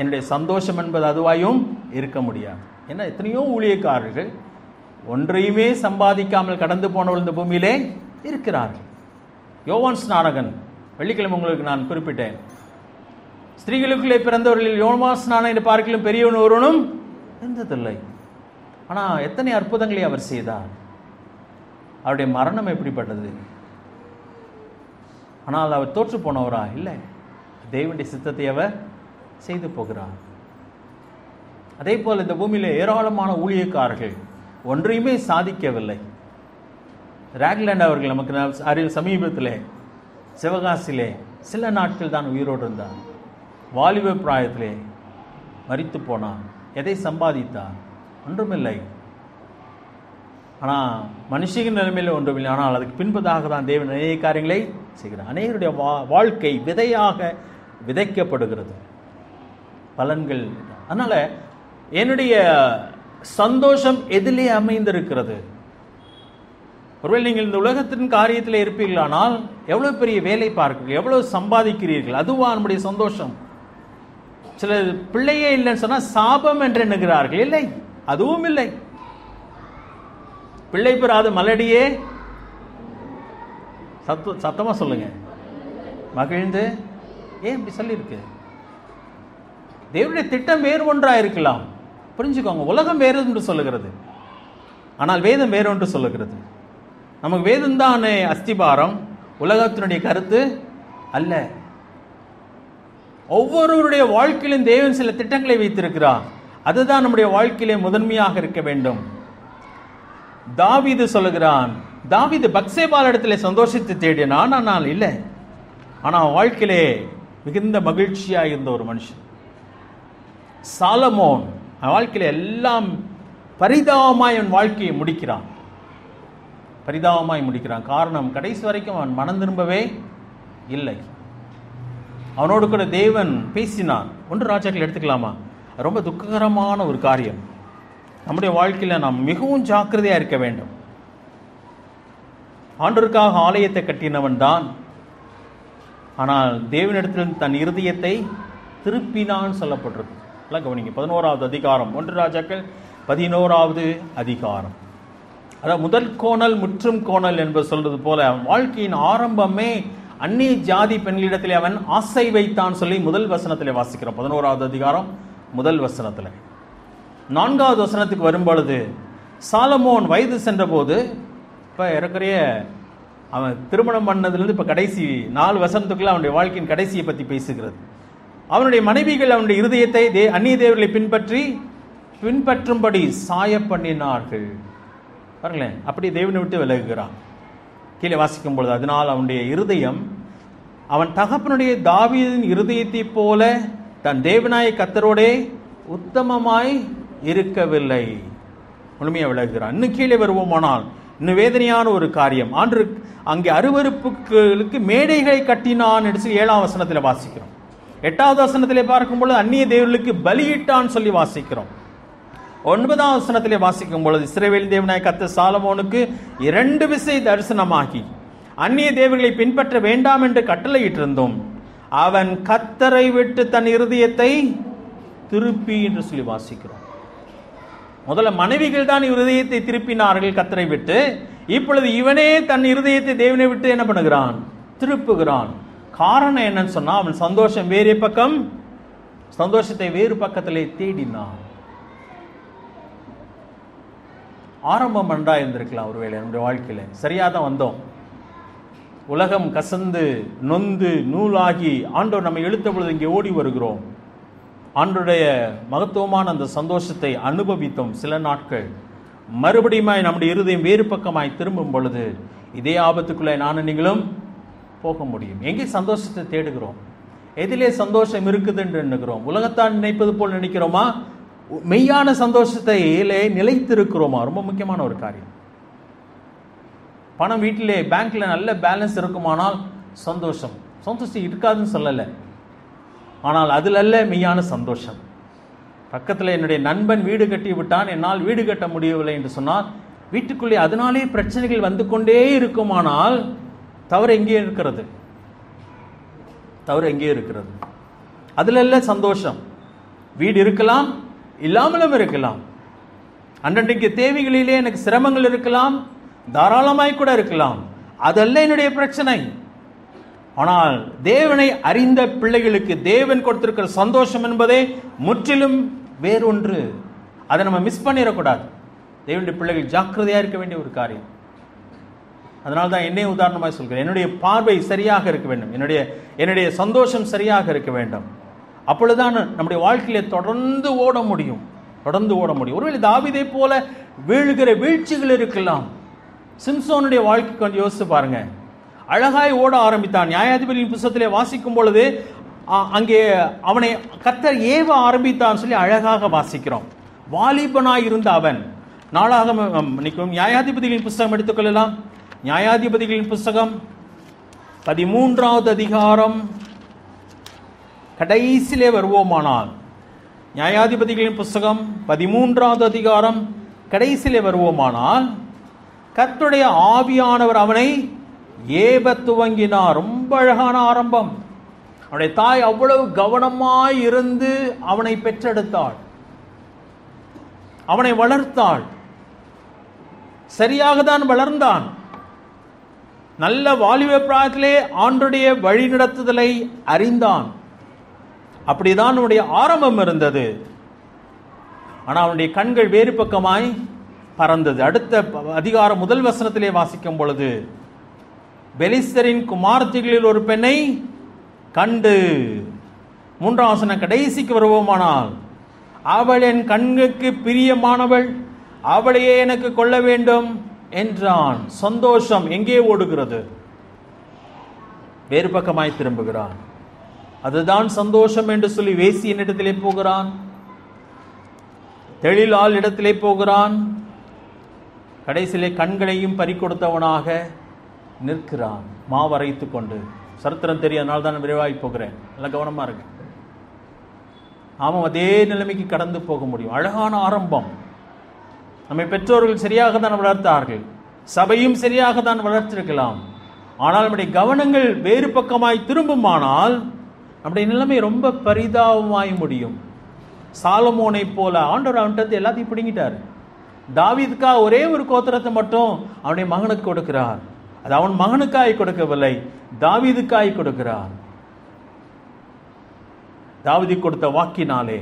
என்னுடைய சந்தோஷம் என்பது அதுவாயும் இருக்க முடியாது. ஏன்னா எத்தனையோ ஊழியக்காரர்கள் ஒன்றையுமே சம்பாதிக்காமல் கடந்து போனவர்கள் இந்த பூமியிலே இருக்கிறார்கள். யோவான் ஸ்நானகன், வெள்ளிக்கிழமை உங்களுக்கு நான் குறிப்பிட்டேன், ஸ்திரீகளுக்குள்ளே பிறந்தவர்களில் யோவான் ஸ்நானகனை பார்க்கிலும் பெரியவன் ஒருவனும் இருந்ததில்லை. ஆனால் எத்தனை அற்புதங்களை அவர் செய்தார். அவருடைய மரணம் எப்படிப்பட்டது? ஆனால் அவர் தோற்று போனவரா? இல்லை, தேவனுடைய சித்தத்தை அவர் செய்து போகிறார். அதே போல் இந்த பூமியில் ஏராளமான ஊழியக்காரர்கள் ஒன்றையுமே சாதிக்கவில்லை. ராக்லாண்ட் அவர்கள் நமக்கு சமீபத்தில் சிவகாசியிலே சில நாட்கள் தான் உயிரோடு இருந்தார். வாலிப பிராயத்திலே மரித்து போனார். எதை சம்பாதித்தார்? ஒன்றுமில்லை. ஆனால் மனுஷின் நிலைமையில் ஒன்றுமில்லை. ஆனால் அதுக்கு பின்பதாக தான் தேவன் அநேக காரியங்களை செய்கிறார். அநேகருடைய வாழ்க்கை விதையாக விதைக்கப்படுகிறது, பலன்கள். அதனால் என்னுடைய சந்தோஷம் எதிலே அமைந்திருக்கிறது? ஒருவேளை நீங்கள் இந்த உலகத்தின் காரியத்தில் இருப்பீர்களானால் எவ்வளோ பெரிய வேலை பார்க்கிறீர்கள், எவ்வளோ சம்பாதிக்கிறீர்கள், அதுவா நம்முடைய சந்தோஷம்? சில பிள்ளையே இல்லைன்னு சொன்னால் சாபம் என்று எண்ணுகிறார்கள். இல்லை, அதுவும் இல்லை. பிள்ளை பெறாத மலடியே சத்தமா சொல்லுங்க, மகிழ்ந்து. ஏன் இப்படி சொல்லியிருக்கு? தேவனுடைய திட்டம் வேறு ஒன்றாக இருக்கலாம், புரிஞ்சுக்கோங்க. உலகம் வேறு என்று சொல்லுகிறது, ஆனால் வேதம் வேறு ஒன்று சொல்லுகிறது. நமக்கு வேதம் தானே அஸ்திபாரம், உலகத்தினுடைய கருத்து அல்ல. ஒவ்வொருவருடைய வாழ்க்கையிலும் தேவன் சில திட்டங்களை வைத்திருக்கிறார். அதுதான் நம்முடைய வாழ்க்கையிலே முதன்மையாக இருக்க வேண்டும். தாவீது சொல்லுகிறான், தாவீது பத்சேபாள் இடத்திலே சந்தோஷத்தை தேடினான், ஆனால் இல்லை. ஆனால் வாழ்க்கையிலே மிகுந்த மகிழ்ச்சியாக இருந்த ஒரு மனுஷன். சாலமோன் வாழ்க்கையில எல்லாம் பரிதாபமாய் அவன் வாழ்க்கையை முடிக்கிறான், பரிதாபமாய் முடிக்கிறான். காரணம், கடைசி வரைக்கும் அவன் மனம் திரும்பவே இல்லை. அவனோடு கூட தேவன் பேசினான். ஒன்று ராஜாக்கள் எடுத்துக்கலாமா? ரொம்ப துக்ககரமான ஒரு காரியம். நம்முடைய வாழ்க்கையில் நாம் மிகவும் ஜாக்கிரதையாக இருக்க வேண்டும். ஆண்டவருக்காக ஆலயத்தை கட்டினவன் தான், ஆனால் தேவனிடத்தில் தன் இருதயத்தை திருப்பினான் சொல்லப்பட்டிருக்கு. கவனிங்க, 11வது அதிகாரம், 1 ராஜாக்கள் 11வது அதிகாரம். அதாவது முதல் கோணல் முற்றும் கோணல் என்பது சொல்றது போல அவன் வாழ்க்கையின் ஆரம்பமே அந்நிய ஜாதி பெண்களிடத்தில் அவன் ஆசை வைத்தான் சொல்லி முதல் வசனத்தில் வாசிக்கிறோம். 11வது அதிகாரம் முதல் வசனத்தில். 4வது வசனத்துக்கு வரும்பொழுது, சாலமோன் வயது சென்ற போது, இப்போ இறக்குறைய அவன் திருமணம் பண்ணதுலேருந்து இப்போ கடைசி 4 வசனத்துக்குள்ள அவனுடைய வாழ்க்கையின் கடைசியை பற்றி பேசுகிறது. அவனுடைய மனைவிகள் அவனுடைய இருதயத்தை அந்நிய தேவர்களை பின்பற்றும்படி சாய பண்ணினார்கள். பாருங்களேன், அப்படி தேவனை விட்டு விலகுகிறான். கீழே வாசிக்கும் பொழுது, அதனால் அவனுடைய இருதயம் அவன் தகப்பனுடைய தாவீதின் இருதயத்தை போல தன் தேவனாய கர்த்தரோடே உத்தமமாய் இருக்கவில்லை. முழுமையாக விலகுகிறான். இன்னும் கீழே வருவோமானால் இன்னும் வேதனையான ஒரு காரியம். ஆண்டு அங்கே அருவருப்புகளுக்கு மேடைகளை கட்டினான் என்று 7ஆம் வசனத்தில் வாசிக்கிறோம். 8வது வசனத்திலே பார்க்கும்பொழுது அந்நிய தேவர்களுக்கு பலியிட்டான் சொல்லி வாசிக்கிறோம். 9ஆம் வசனத்திலே வாசிக்கும் பொழுது, இஸ்ரவேலின் தேவனாய கர்த்தர் சாலமோனுக்கு 2 விசை தரிசனமாகி அந்நிய தேவர்களை பின்பற்ற வேண்டாம் என்று கட்டளையிட்டிருந்தோம். அவன் கர்த்தரை விட்டு தன் இருதயத்தை திருப்பி என்று சொல்லி வாசிக்கிறோம். முதல்ல மனைவிகள் தான் இருதயத்தை திருப்பினார்கள் கர்த்தரை விட்டு. இப்பொழுது இவனே தன் இருதயத்தை தேவனை விட்டு என்ன பண்ணுகிறான்? திருப்புகிறான். காரணம் என்னன்னு சொன்னா, அவன் சந்தோஷம் வேறு பக்கம், சந்தோஷத்தை வேறு பக்கத்திலே தேடினான். ஆரம்பம் நன்றா இருந்திருக்கலாம். ஒருவேளை நம்முடைய வாழ்க்கையில சரியா தான் வந்தோம், உலகம் கசந்து நொந்து நூலாகி ஆண்டவர் நம்மை இழுத்த பொழுது இங்கே ஓடி வருகிறோம். ஆண்டவருடைய மகத்துவமான அந்த சந்தோஷத்தை அனுபவித்தோம் சில நாட்கள். மறுபடியும் நம்முடைய இருதயம் வேறு பக்கமாய் திரும்பும் பொழுது இதே ஆபத்துக்குள்ளே நானும் நீங்களும் போக முடியும். எங்கே சந்தோஷத்தை தேடுகிறோம்? எதிலே சந்தோஷம் இருக்குது என்று எண்ணுகிறோம்? உலகத்தான் நினைப்பது போல் நினைக்கிறோமா? மெய்யான சந்தோஷத்தை நிலைத்திருக்கிறோமா? ரொம்ப முக்கியமான ஒரு காரியம். பணம் வீட்டிலே பேங்க்ல நல்ல பேலன்ஸ் இருக்குமானால் சந்தோஷம் இருக்காதுன்னு சொல்லலை. ஆனால் அதில் அல்ல மெய்யான சந்தோஷம். பக்கத்தில் என்னுடைய நண்பன் வீடு கட்டி விட்டான், என்னால் வீடு கட்ட முடியவில்லை என்று சொன்னால் வீட்டுக்குள்ளே அதனாலே பிரச்சனைகள் வந்து கொண்டே இருக்குமானால் தவறு எங்கே இருக்கிறது? அதில் அல்ல சந்தோஷம். வீடு இருக்கலாம், இல்லாமலும் இருக்கலாம். அன்றைக்கு தேவைகளிலே எனக்கு சிரமங்கள் இருக்கலாம், தாராளமாய் கூட இருக்கலாம். அதல்ல என்னுடைய பிரச்சனை. ஆனால் தேவனை அறிந்த பிள்ளைகளுக்கு தேவன் கொடுத்திருக்கிற சந்தோஷம் என்பதே முற்றிலும் வேறொன்று. அதை நம்ம மிஸ் பண்ணிடக்கூடாது. தேவனுடைய பிள்ளைகள் ஜாக்கிரதையா இருக்க வேண்டிய ஒரு காரியம். அதனால தான் என்னை உதாரணமாக சொல்கிறேன். என்னுடைய பார்வை சரியாக இருக்க வேண்டும், என்னுடைய சந்தோஷம் சரியாக இருக்க வேண்டும். அப்பொழுதுதான் நம்முடைய வாழ்க்கையில தொடர்ந்து ஓட முடியும். ஒருவேளை தாவீதை போல வீழ்கிற வீழ்ச்சிகள் இருக்கலாம். சிம்சோனுடைய வாழ்க்கை கொஞ்சம் யோசித்து பாருங்க. அழகாய் ஓட ஆரம்பித்தான். நியாயாதிபதியின் புத்தகத்திலே வாசிக்கும் பொழுது அங்கே அவனை கர்த்தர் ஏவ ஆரம்பித்தான் சொல்லி அழகாக வாசிக்கிறோம். வாலிபனாய் இருந்த அவன் நியாயாதிபதிகளின் புத்தகம் எடுத்துக்கொள்ளலாம். நியாயாதிபதிகளின் புத்தகம் 13வது அதிகாரம் கடைசியிலே வருவோமானால், நியாயாதிபதிகளின் புத்தகம் 13வது அதிகாரம் கடைசியிலே வருவோமானால், கர்த்தருடைய ஆவியானவர் அவனை ஏவ துவங்கினார். ரொம்ப அழகான ஆரம்பம். அவனுடைய தாய் அவ்வளவு கவனமாய் இருந்து அவனை பெற்றெடுத்தாள், அவனை வளர்த்தாள். சரியாக தான் வளர்ந்தான். நல்ல வாலிப பிராயத்திலே ஆண்டவருடைய வழிநடத்துதலை அறிந்தான். அப்படிதான் அவனுடைய ஆரம்பம் இருந்தது. ஆனால் அவனுடைய கண்கள் வேறு பக்கமாய் பறந்தது. அடுத்த அதிகாரம் 1 வசனத்திலே வாசிக்கும் பொழுது, பெலிஸ்தரின் குமாரத்திகளில் ஒரு பெண்ணை கண்டு, 3ஆம் வசனம் கடைசிக்கு வருவோமானால், அவள் என் கண்ணுக்கு பிரியமானவள், அவளையே எனக்கு கொள்ள வேண்டும் என்றான். சந்தோஷம் எங்கே ஓடுகிறது? வேறு பக்கமாய் திரும்புகிறான். அதுதான் சந்தோஷம் என்று சொல்லி வேசியின் இடத்திலே போகிறான், தெளிலால் இடத்திலே போகிறான். கடைசியிலே கண்களையும் பறிக்கொடுத்தவனாக நிற்கிறான், மாவரைத்து கொண்டு. சரித்திரம் தெரியாதனால தான் விரைவாகி போகிறேன், நல்ல கவனமா இருக்கு. ஆமாம், அதே நிலைமைக்கு கடந்து போக முடியும். அழகான ஆரம்பம். நம்மை பெற்றோர்கள் சரியாக தான் வளர்த்தார்கள், சபையும் சரியாக தான் வளர்த்திருக்கலாம். ஆனால் நம்முடைய கவனங்கள் வேறு பக்கமாய் திரும்புமானால் நம்முடைய நிலைமை ரொம்ப பரிதாபமாய் முடியும். சாலமோனை போல ஆண்டவர் அவன்கிட்ட எல்லாத்தையும் பிடுங்கிட்டார். தாவீதுக்காக ஒரே ஒரு கோத்திரத்தை மட்டும் அவனுடைய மகனுக்கு கொடுக்கிறார். அது அவன் மகனுக்காய் கொடுக்கவில்லை, தாவீதுக்காய் கொடுக்கிறார். தாவீது கொடுத்த வாக்கினாலே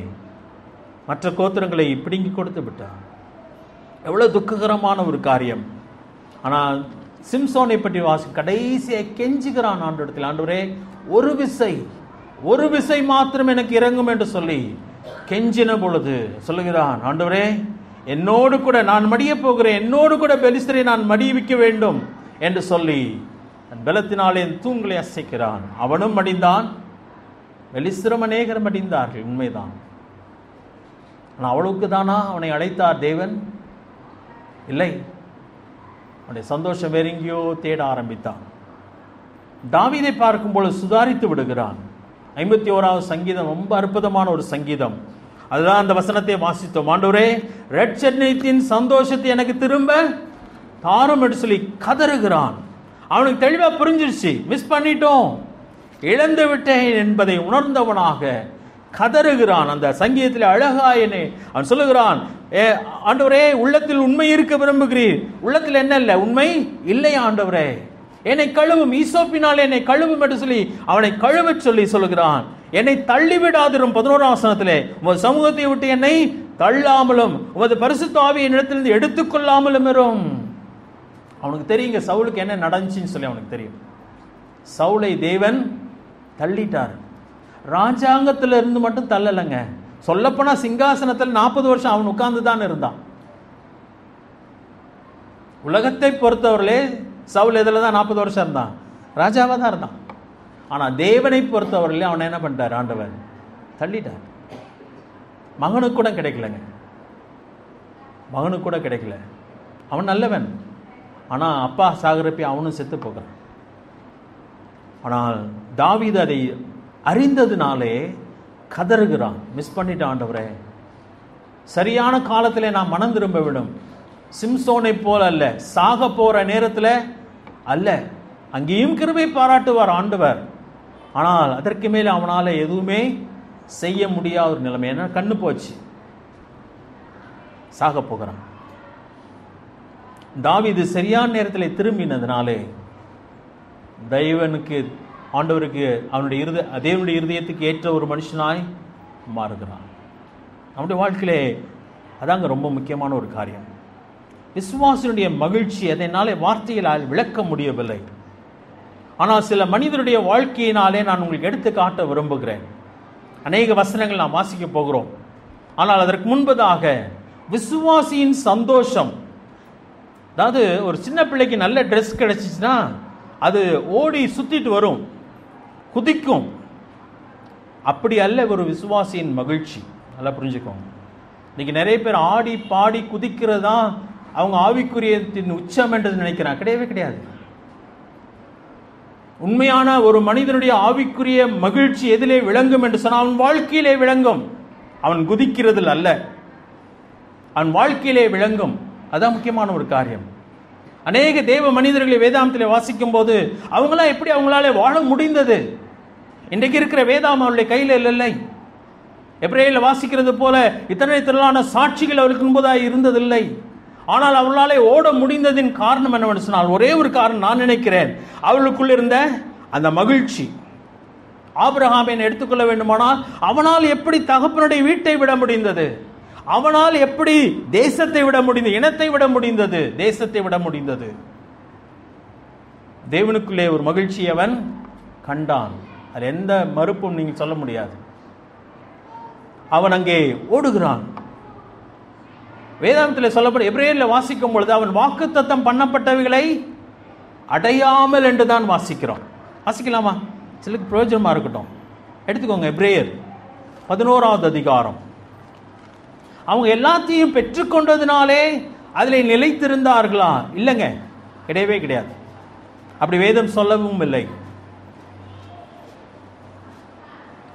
மற்ற கோத்திரங்களை பிடுங்கி கொடுத்து விட்டார். எவ்வளவு துக்ககரமான ஒரு காரியம். ஆனால் சிம்சோனை பற்றி கடைசியை கெஞ்சுகிறான் ஆண்டவரிடத்தில், ஆண்டவரே ஒரு விசை மாத்திரம் எனக்கு இறங்கும் என்று சொல்லி கெஞ்சின பொழுது சொல்லுகிறான், ஆண்டவரே என்னோடு கூட நான் மடிய போகிறேன், என்னோடு கூட பெலிஸ்தரை நான் மடிவிக்க வேண்டும் என்று சொல்லி தன் பலத்தினாலே தூண்களை அசைக்கிறான். அவனும் மடிந்தான், பெலிஸ்தரும் அநேகர் மடிந்தார்கள், உண்மைதான். ஆனால் அவளுக்கு தானா அவனை அழைத்தார் தேவன்? இல்லை. அவனுடைய சந்தோஷம் வேற எங்கேயோ தேட ஆரம்பித்தான். தாவீதை பார்க்கும்போது சுதாரித்து விடுகிறான். 51வது சங்கீதம் ரொம்ப அற்புதமான ஒரு சங்கீதம். அதுதான் அந்த வசனத்தை வாசித்தோம். ஆண்டவரே இரட்சணியத்தின் சந்தோஷத்தை எனக்கு திரும்ப தாரும் என்று சொல்லி கதறுகிறான். அவனுக்கு தெளிவா புரிஞ்சிருச்சு, மிஸ் பண்ணிட்டோம், இழந்து விட்டேன் என்பதை உணர்ந்தவனாக கதறுகிறான். அந்த சங்கீதத்தில் அழகா அவன் சொல்லுகிறான், ஆண்டவரே உள்ளத்தில் உண்மை இருக்க விரும்புகிறீர், உள்ளத்தில் என்ன இல்லை? உண்மை இல்லை ஆண்டவரே, என்னை கழுவும், ஈசோப்பினால் என்னை கழுவும் என்று சொல்லி அவனை கழுவ சொல்லி சொல்லுகிறான். என்னை தள்ளிவிடாதிரும் 11ஆம் வசனத்திலே, உமது சமூகத்தை விட்டு என்னை தள்ளாமலும் உமது பரிசுத்த ஆவியை என்னிடத்திலிருந்து எடுத்துக்கொள்ளாமலும் இரும். அவனுக்கு தெரியுங்க சவுலுக்கு என்ன நடந்துச்சுன்னு சொல்லி அவனுக்கு தெரியும். சவுலை தேவன் தள்ளிட்டார். ராஜாங்கத்தில் இருந்து மட்டும் தள்ளலைங்க, சொல்லப்போனா சிங்காசனத்தில் 40 வருஷம் அவன் உட்கார்ந்து தான் இருந்தான். உலகத்தை பொறுத்தவர்களே சவுல் இதில் தான் 40 வருஷம் இருந்தான், ராஜாவாக தான் இருந்தான். ஆனால் தேவனை பொறுத்தவர்களே அவனை என்ன பண்ணிட்டார்? ஆண்டவர் தள்ளிட்டார். மகனுக்கு கூட கிடைக்கலங்க. மகனுக்கு கூட கிடைக்கல. அவன் நல்லவன், ஆனால் அப்பா சாகரப்பி அவனும் செத்து போகிறான். ஆனால் தாவீது அதை அறிந்ததுனாலே கதறுகிறான், மிஸ் பண்ணிட்டான் ஆண்டவரே, சரியான காலத்திலே நான் மனம் திரும்ப விடும். சிம்சோனை போல அல்ல, சாக போற நேரத்தில் அல்ல. அங்கேயும் கிருபை பாராட்டுவார் ஆண்டவர். ஆனால் அதற்கு மேலே அவனால் எதுவுமே செய்ய முடியாத ஒரு நிலைமை. ஏன்னா கண்ணு போச்சு, சாக போகிறான். தாவீது சரியான நேரத்தில் திரும்பினதுனாலே தெய்வனுக்கு, ஆண்டவருக்கு, தேவனுடைய இருதயத்துக்கு ஏற்ற ஒரு மனுஷனாய் மாறுகிறான். நம்முடைய வாழ்க்கையிலே அதாங்க ரொம்ப முக்கியமான ஒரு காரியம். விசுவாசனுடைய மகிழ்ச்சி அதனாலே வார்த்தைகளால் விளக்க முடியவில்லை. ஆனால் சில மனிதனுடைய வாழ்க்கையினாலே நான் உங்களுக்கு எடுத்து காட்ட விரும்புகிறேன். அநேக வசனங்கள் நாம் வாசிக்க போகிறோம். ஆனால் அதற்கு முன்பதாக விசுவாசியின் சந்தோஷம், அதாவது ஒரு சின்ன பிள்ளைக்கு நல்ல ட்ரெஸ் கிடைச்சிச்சுன்னா அது ஓடி சுத்திட்டு வரும், குதிக்கும். அப்படி அல்ல ஒரு விசுவாசியின் மகிழ்ச்சி. நல்லா புரிஞ்சுக்கோங்க. இன்னைக்கு நிறைய பேர் ஆடி பாடி குதிக்கிறதா அவங்க ஆவிக்குரியத்தின் உச்சம் என்று நினைக்கிறான். கிடையவே கிடையாது. உண்மையான ஒரு மனிதனுடைய ஆவிக்குரிய மகிழ்ச்சி எதிலே விளங்கும் என்று சொன்னால் அவன் வாழ்க்கையிலே விளங்கும். அவன் குதிக்கிறதில் அல்ல, அவன் வாழ்க்கையிலே விளங்கும். அதான் முக்கியமான ஒரு காரியம். அநேக தேவ மனிதர்களை வேதாந்தத்தில் வாசிக்கும் போது அவங்களாம் எப்படி அவங்களால வாழ முடிந்தது? இன்றைக்கு இருக்கிற வேதாம் அவருடைய கையில் இல்லை. எபிரேயரில் வாசிக்கிறது போல இத்தனை திரளான சாட்சிகள் அவருக்கு முன்பதாக இருந்ததில்லை. ஆனால் அவர்களாலே ஓட முடிந்ததின் காரணம் என்னவென்று சொன்னால் ஒரே ஒரு காரணம் நான் நினைக்கிறேன், அவர்களுக்குள் இருந்த அந்த மகிழ்ச்சி. ஆபிரகாமை எடுத்துக்கொள்ள வேண்டுமானால் அவனால் எப்படி தகப்பனுடைய வீட்டை விட முடிந்தது? அவனால் எப்படி தேசத்தை விட முடிந்தது? இனத்தை விட முடிந்தது, தேசத்தை விட முடிந்தது. தேவனுக்குள்ளே ஒரு மகிழ்ச்சி அவன் கண்டான். அது எந்த மறுப்பும் நீங்க சொல்ல முடியாது. அவன் அங்கே ஓடுகிறான். வேதாந்தத்தில் சொல்லப்படும் எபிரேயரில் வாசிக்கும் பொழுது அவன் வாக்குத்தத்தம் பண்ணப்பட்டவைகளை அடையாமல் என்று தான் வாசிக்கிறோம். வாசிக்கலாமா? சிலருக்கு பிரயோஜனமா இருக்கட்டும். எடுத்துக்கோங்க, எபிரேயர் 11வது அதிகாரம். அவங்க எல்லாத்தையும் பெற்றுக்கொண்டதுனாலே அதில் நிலைத்திருந்தார்களா? இல்லைங்க, கிடையவே கிடையாது. அப்படி வேதம் சொல்லவும் இல்லை.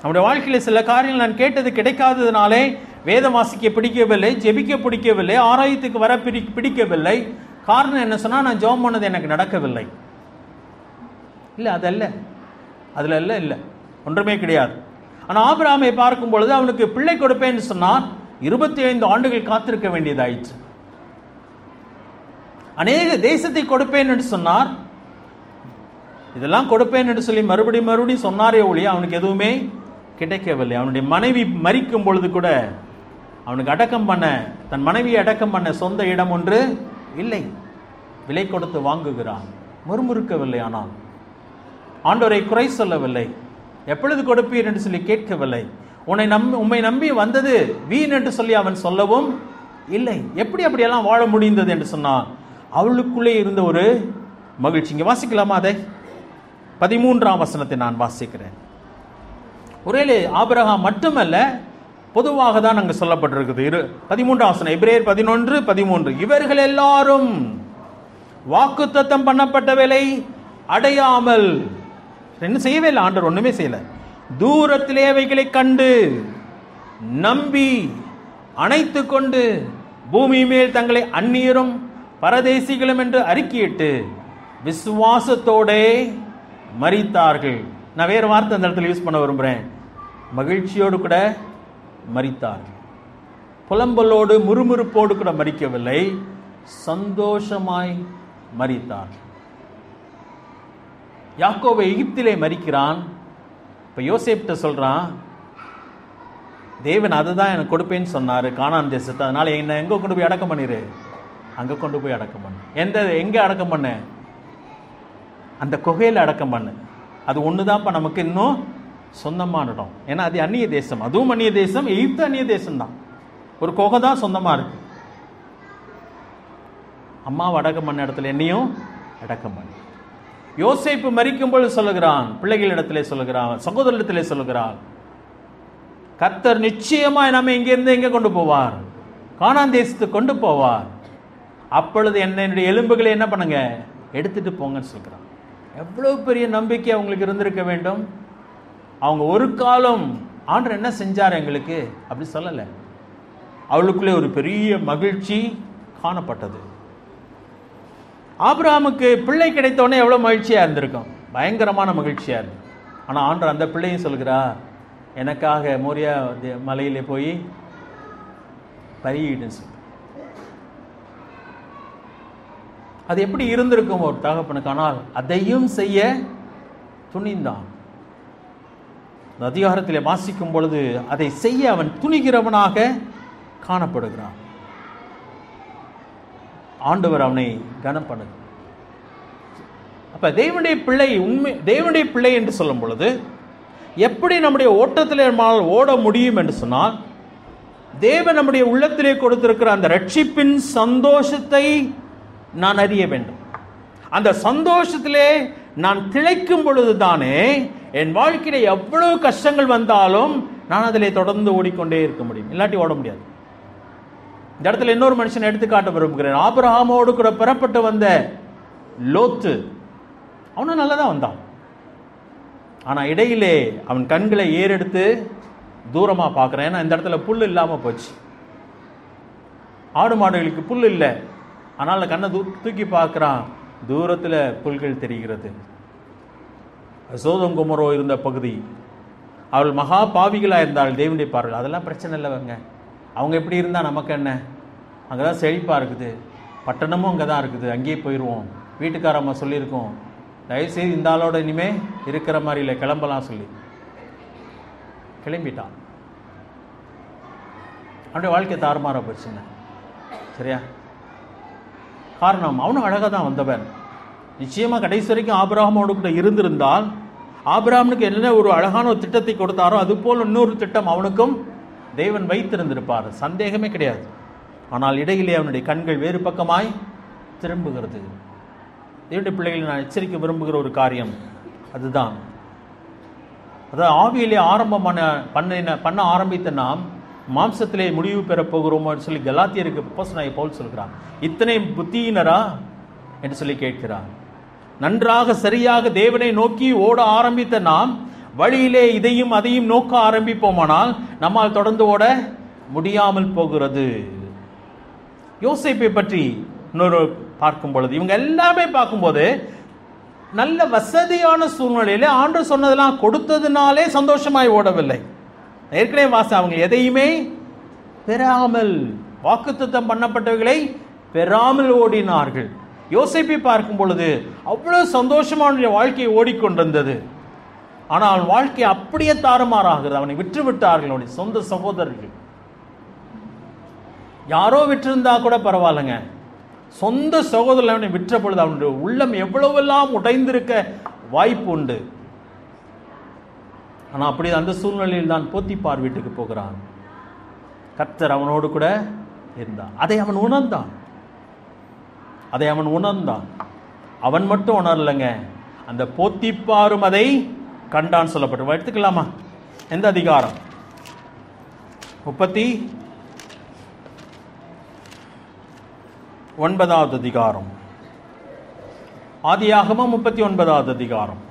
நம்முடைய வாழ்க்கையில் சில காரியங்கள் நான் கேட்டது கிடைக்காததுனாலே வேதம் வாசிக்க பிடிக்கவில்லை, ஜெபிக்க பிடிக்கவில்லை, ஆராயத்துக்கு வர பிடிக்கவில்லை. காரணம் என்ன சொன்னால் நான் ஜெபம் பண்ணது எனக்கு நடக்கவில்லை. இல்லை, அதல்ல, அதில் எல்லாம் இல்லை, ஒன்றுமே கிடையாது. ஆனால் ஆபிரகாமை பார்க்கும் பொழுது அவனுக்கு பிள்ளை கொடுப்பேன்னு சொன்னால் 25 ஆண்டுகள் காத்திருக்க வேண்டியதாயிற்று. அநேக தேசத்தை கொடுப்பேன் என்று சொன்னார். இதெல்லாம் கொடுப்பேன் என்று சொல்லி மறுபடியும் சொன்னாரே ஒழிய அவனுக்கு எதுவுமே கிடைக்கவில்லை. அவனுடைய மனைவி மரிக்கும் பொழுது கூட அவனுக்கு அடக்கம் பண்ண, தன் மனைவியை அடக்கம் பண்ண சொந்த இடம் ஒன்று இல்லை. விலை கொடுத்து வாங்குகிறான். முறுமுறுக்கவில்லை. ஆனால் ஆண்டவரை குறை சொல்லவில்லை. எப்பொழுது கொடுப்பீர் என்று சொல்லி கேட்கவில்லை. உம்மை நம்பி வந்தது வீண் என்று சொல்லி அவன் சொல்லவும் இல்லை. எப்படி அப்படியெல்லாம் வாழ முடிந்தது என்று சொன்னான். அவளுக்குள்ளே இருந்த ஒரு மகிழ்ச்சி. இங்கே வாசிக்கலாமா? அதை 13ஆம் வசனத்தை நான் வாசிக்கிறேன். ஒரே ஆபிரகாம் மட்டுமல்ல, பொதுவாக தான் அங்கு சொல்லப்பட்டிருக்குது. 13ஆம் வசனம், எபிரேயர் 11:13. இவர்கள் எல்லாரும் வாக்குத்தத்தம் பண்ணப்பட்டவளை அடையாமல், என்ன செய்யவே இல்லை, ஆண்டவர் ஒண்ணுமே செய்யல, தூரத்திலே அவைகளை கண்டு நம்பி அணைத்து கொண்டு பூமி மேல் தங்களை அந்நியரும் பரதேசிகளும் என்று அறிக்கையிட்டு விசுவாசத்தோட மரித்தார்கள். நான் வேறு வார்த்தை அந்த இடத்துல யூஸ் பண்ண விரும்புகிறேன். மகிழ்ச்சியோடு கூட மரித்தார்கள். புலம்பலோடு முறுமுறுப்போடு கூட மரிக்கவில்லை, சந்தோஷமாய் மரித்தார்கள். யாக்கோபு எகிப்திலே மரிக்கிறான். இப்போ யோசேப்கிட்ட சொல்கிறான், தேவன் அதை தான் எனக்கு கொடுப்பேன்னு சொன்னார், கானான் தேசத்தை. அதனால் என்ன எங்கே கொண்டு போய் அடக்கம் பண்ணிடு, அங்கே கொண்டு போய் அடக்கம் பண்ணு. எங்கே அடக்கம் பண்ண? அந்த குகையில் அடக்கம் பண்ணு. அது ஒன்று தான்ப்பா நமக்கு இன்னும் சொந்தமான இடம். ஏன்னா அது அந்நிய தேசம், அதுவும் அந்நிய தேசம், எகிப்து அந்நிய தேசம் தான். ஒரு குகை தான் சொந்தமாக இருக்கு. அம்மாவை அடக்கம் பண்ண இடத்துல என்னையும் அடக்கம் பண்ணு. யோசேப்பு மரிக்கும் பொழுது சொல்லுகிறான், பிள்ளைகளிடத்திலே சொல்லுகிறான், சகோதரிடத்திலே சொல்லுகிறான், கர்த்தர் நிச்சயமாய் நம்ம இங்கிருந்து எங்கே கொண்டு போவார்? கானான் தேசத்துக்கு கொண்டு போவார். அப்பொழுது என்னுடைய எலும்புகளை என்ன பண்ணுங்க, எடுத்துட்டு போங்கன்னு சொல்கிறான். எவ்வளவு பெரிய நம்பிக்கை அவங்களுக்கு இருந்திருக்க வேண்டும். அவங்க ஒரு காலம் ஆண்டவர் என்ன செஞ்சார் எங்களுக்கு அப்படி சொல்லலை. அவளுக்குள்ளே ஒரு பெரிய மகிழ்ச்சி காணப்பட்டது. ஆபிரகாமுக்கு பிள்ளை கிடைத்தோடனே எவ்வளோ மகிழ்ச்சியாக இருந்திருக்கும், பயங்கரமான மகிழ்ச்சியாக இருக்கு. ஆனால் ஆண்டவர் அந்த பிள்ளையும் சொல்கிறா, எனக்காக மோரியா மலையிலே போய் பலியிடுன்னு சொல்லி. அது எப்படி இருந்திருக்கும் ஒரு தகப்பனுக்கு? ஆனால் அதையும் செய்ய துணிந்தான். அதிகாரத்தில் வாசிக்கும் பொழுது அதை செய்ய அவன் துணிகிறவனாக காணப்படுகிறான். ஆண்டவர் அவனை கனம் பண்ணுகிறார். அப்ப தேவனுடைய பிள்ளை, உண்மை தேவனுடைய பிள்ளை என்று சொல்லும் பொழுது எப்படி நம்முடைய ஓட்டத்தில் நம்மால் ஓட முடியும் என்று சொன்னால், தேவன் நம்முடைய உள்ளத்திலே கொடுத்திருக்கிற அந்த ரட்சிப்பின் சந்தோஷத்தை நான் அறிய வேண்டும். அந்த சந்தோஷத்திலே நான் திளைக்கும் பொழுதுதானே என் வாழ்க்கையில எவ்வளவு கஷ்டங்கள் வந்தாலும் நான் அதிலே தொடர்ந்து ஓடிக்கொண்டே இருக்க முடியும். இல்லாட்டி ஓட முடியாது. இந்த இடத்துல இன்னொரு மனுஷன் எடுத்துக்காட்ட விரும்புகிறேன். ஆபிரகாமோடு கூட பெறப்பட்டு வந்த லோத்து, அவனும் நல்லதான் வந்தான். ஆனா இடையிலே அவன் கண்களை ஏறெடுத்து தூரமா பார்க்கிறான். ஏன்னா இந்த இடத்துல புல் இல்லாம போச்சு, ஆடு மாடுகளுக்கு புல் இல்லை. ஆனால் கண்ணை தூக்கி பார்க்கிறான், தூரத்துல புல்கள் தெரிகிறது. சோதோம் கொமோரா இருந்த பகுதி, அவள் மகா பாவிகளாக இருந்தாள் தேவனுடைய பார்வை. அதெல்லாம் பிரச்சனை இல்லைங்க. அவங்க எப்படி இருந்தால் நமக்கு என்ன? அங்கே தான் செழிப்பாக இருக்குது, பட்டணமும் அங்கே தான் இருக்குது, அங்கேயே போயிடுவோம். வீட்டுக்காரம்மா சொல்லியிருக்கோம், தயவுசெய்து இந்த ஆளோட இனிமே இருக்கிற மாதிரி இல்லை, கிளம்பலாம் சொல்லி கிளம்பிட்டான். அவனுடைய வாழ்க்கை தாறுமாற போச்சுங்க. சரியா? காரணம், அவனும் அழகாக தான் வந்தவன். நிச்சயமாக கடைசி வரைக்கும் ஆபிரகாமோடு கூட இருந்திருந்தால், ஆபிரகாமுக்கு என்ன ஒரு அழகான ஒரு திட்டத்தை கொடுத்தாரோ அதுபோல் இன்னொரு திட்டம் அவனுக்கும் தேவன் வைத்திருந்திருப்பார், சந்தேகமே கிடையாது. ஆனால் இடையிலே அவனுடைய கண்கள் வேறு பக்கமாய் திரும்புகிறது. தேவனுடைய பிள்ளைகளை நான் எச்சரிக்க விரும்புகிற ஒரு காரியம் அதுதான். அதாவது ஆவியிலே ஆரம்பம் பண்ண ஆரம்பித்த நாம் மாம்சத்திலே முடிவு பெறப் போகிறோமோ சொல்லி கலாத்தியருக்கு அப்போஸ்தலனாகிய பவுல் சொல்கிறார். இத்தனை புத்தியினரா என்று சொல்லி கேட்கிறார். நன்றாக சரியாக தேவனை நோக்கி ஓட ஆரம்பித்த நாம் வழியிலே இதையும் அதையும் நோக்க ஆரம்பிப்போமானால் நம்மால் தொடர்ந்து ஓட முடியாமல் போகிறது. யோசேப்பை பற்றி இன்னொரு பார்க்கும் பொழுது, இவங்க எல்லாமே பார்க்கும்போது நல்ல வசதியான சூழ்நிலையில ஆண்டவர் சொன்னதெல்லாம் கொடுத்ததுனாலே சந்தோஷமாய் ஓடவில்லை. ஏற்கனவே அவங்க எதையுமே பெறாமல், வாக்குத்தத்தம் பண்ணப்பட்டவைகளை பெறாமல் ஓடினார்கள். யோசேப்பை பார்க்கும் பொழுது அவ்வளவு சந்தோஷமான வாழ்க்கையை ஓடிக்கொண்டிருந்தது. ஆனால் அவன் வாழ்க்கை அப்படியே தாறுமாறாகிறது. அவனை விற்று விட்டார்கள் அவனுடைய சொந்த சகோதரர்கள். யாரோ விற்றிருந்தா கூட பரவாயில்லைங்க, சொந்த சகோதரர்கள் அவனை விற்ற பொழுது அவனுடைய உள்ளம் எவ்வளவெல்லாம் உடைந்திருக்க வாய்ப்பு உண்டு. ஆனால் அப்படி அந்த சூழ்நிலையில் தான் போத்திபார் வீட்டுக்கு போகிறான். கர்த்தர் அவனோடு கூட இருந்தான். அதை அவன் உணர்ந்தான். அவன் மட்டும் உணரலைங்க, அந்த போத்திபாரும் அதை கண்டான் சொல்லப்பட்டு. எடுத்துக்கலாமா? எந்த அதிகாரம்? 39வது அதிகாரம். ஆதியாகமம் 39வது அதிகாரம்.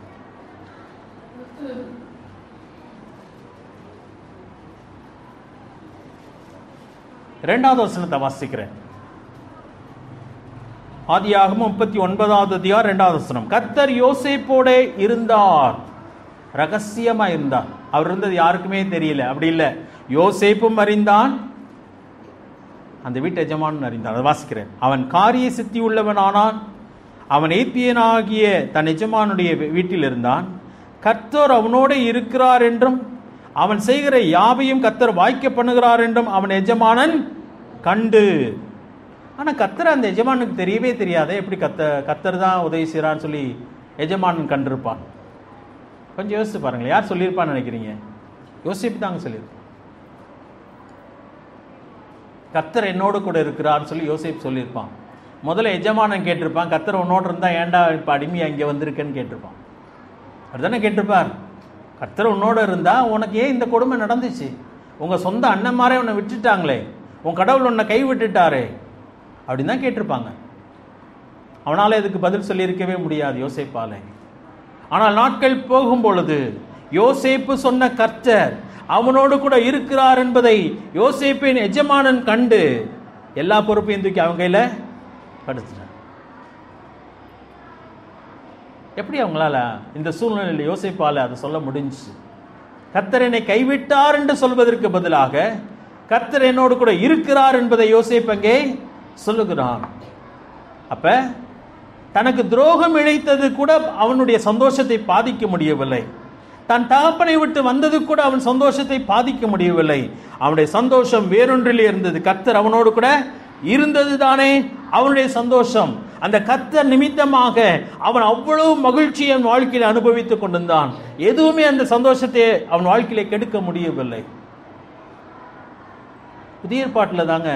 இரண்டாவது வசனத்தை வாசிக்கிறேன். ஆதியாகமம் 39வது அதிகாரம் 2வது வசனம். கர்த்தர் யோசேப்போட இருந்தார், ரகசியமா இருந்தார். அவர் இருந்தது யாருக்குமே தெரியல. அப்படி இல்லை, யோசேப்பும் அறிந்தான், அந்த வீட்டு எஜமானும் அறிந்தான். அதை வாசிக்கிறேன். அவன் காரிய சித்தி உள்ளவன் ஆனான், அவன் ஏத்தியனாகிய தன் எஜமானுடைய வீட்டில் இருந்தான். கர்த்தர் அவனோட இருக்கிறார் என்றும் அவன் செய்கிற யாவையும் கர்த்தர் வாய்க்க பண்ணுகிறார் என்றும் அவன் எஜமானன் கண்டு. ஆனா கர்த்தர் அந்த எஜமானுக்கு தெரியவே தெரியாதே. எப்படி கர்த்தர் தான் உதவி செய்கிறான்னு சொல்லி எஜமானன் கண்டிருப்பான்? கொஞ்சம் யோசிச்சு பாருங்களேன். யார் சொல்லியிருப்பான்னு நினைக்கிறீங்க? யோசிப்பு தாங்க சொல்லியிருப்பான். கர்த்தர் என்னோடு கூட இருக்கிறான்னு சொல்லி யோசிப்பு சொல்லியிருப்பான். முதல்ல எஜமானன் கேட்டிருப்பான், கர்த்தர் உன்னோடு இருந்தா ஏன்டா இப்போ அடிமையா இங்கே வந்திருக்கேன்னு கேட்டிருப்பான். அப்படிதானே கேட்டிருப்பார். கர்த்தர் உன்னோட இருந்தா உனக்கு ஏன் இந்த கொடுமை நடந்துச்சு? உங்கள் சொந்த அண்ணன்மாரே உன்னை விட்டுட்டாங்களே, உன் கடவுள் உன்னை கை விட்டுட்டாரே அப்படின்னு தான் கேட்டிருப்பாங்க. அவனால் இதுக்கு பதில் சொல்லியிருக்கவே முடியாது யோசேப்பாலே. ஆனால் நாட்கள் போகும் பொழுது யோசேப்பு சொன்ன கர்த்தர் அவனோடு கூட இருக்கிறார் என்பதை யோசேப்பின் எஜமானன் கண்டு எல்லா பொறுப்பையும் தூக்கி அவங்க கையில் படுத்துட்டார். எப்படி அவங்களால இந்த சூழ்நிலையில் யோசேப்பால அதை சொல்ல முடிஞ்சு? கர்த்தர் என்னை கைவிட்டார் என்று சொல்வதற்கு பதிலாக கர்த்தர் என்னோடு கூட இருக்கிறார் என்பதை யோசேப்பு அங்கே சொல்லுகிறான். அப்ப தனக்கு துரோகம் இழைத்தது கூட அவனுடைய சந்தோஷத்தை பாதிக்க முடியவில்லை. தன் தகப்பனை விட்டு வந்தது கூட அவன் சந்தோஷத்தை பாதிக்க முடியவில்லை. அவனுடைய சந்தோஷம் வேறொன்றிலே இருந்தது. கர்த்தர் அவனோடு கூட இருந்தது தானே அவனுடைய சந்தோஷம். அந்த கர்த்தர் நிமித்தமாக அவன் அவ்வளவு மகிழ்ச்சியை அவன் வாழ்க்கையில் அனுபவித்துக் கொண்டிருந்தான். எதுவுமே அந்த சந்தோஷத்தை அவன் வாழ்க்கையில கெடுக்க முடியவில்லை. புதிய ஏற்பாட்டில் தாங்க